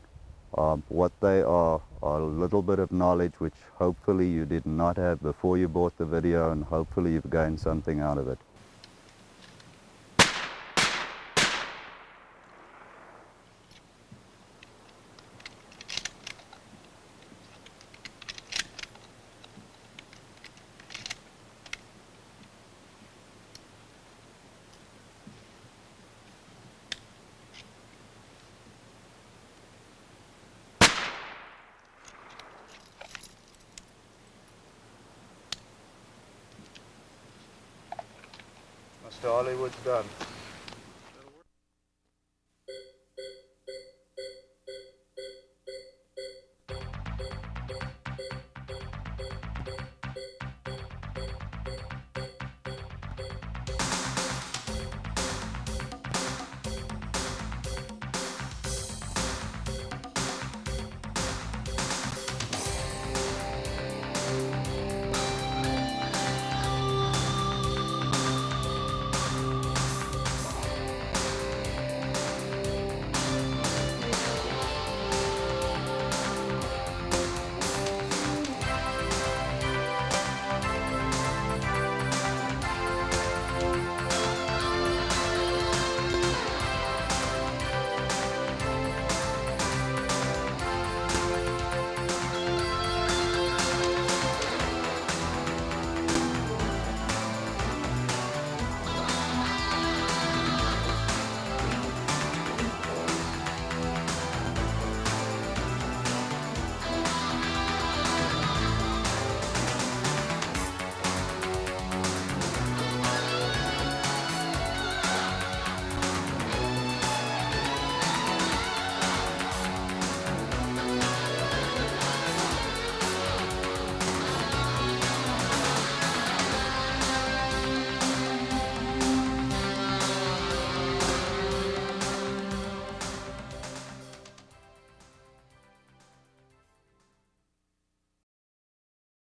What they are a little bit of knowledge which hopefully you did not have before you bought the video, and hopefully you've gained something out of it. Mr. Hollywood's done.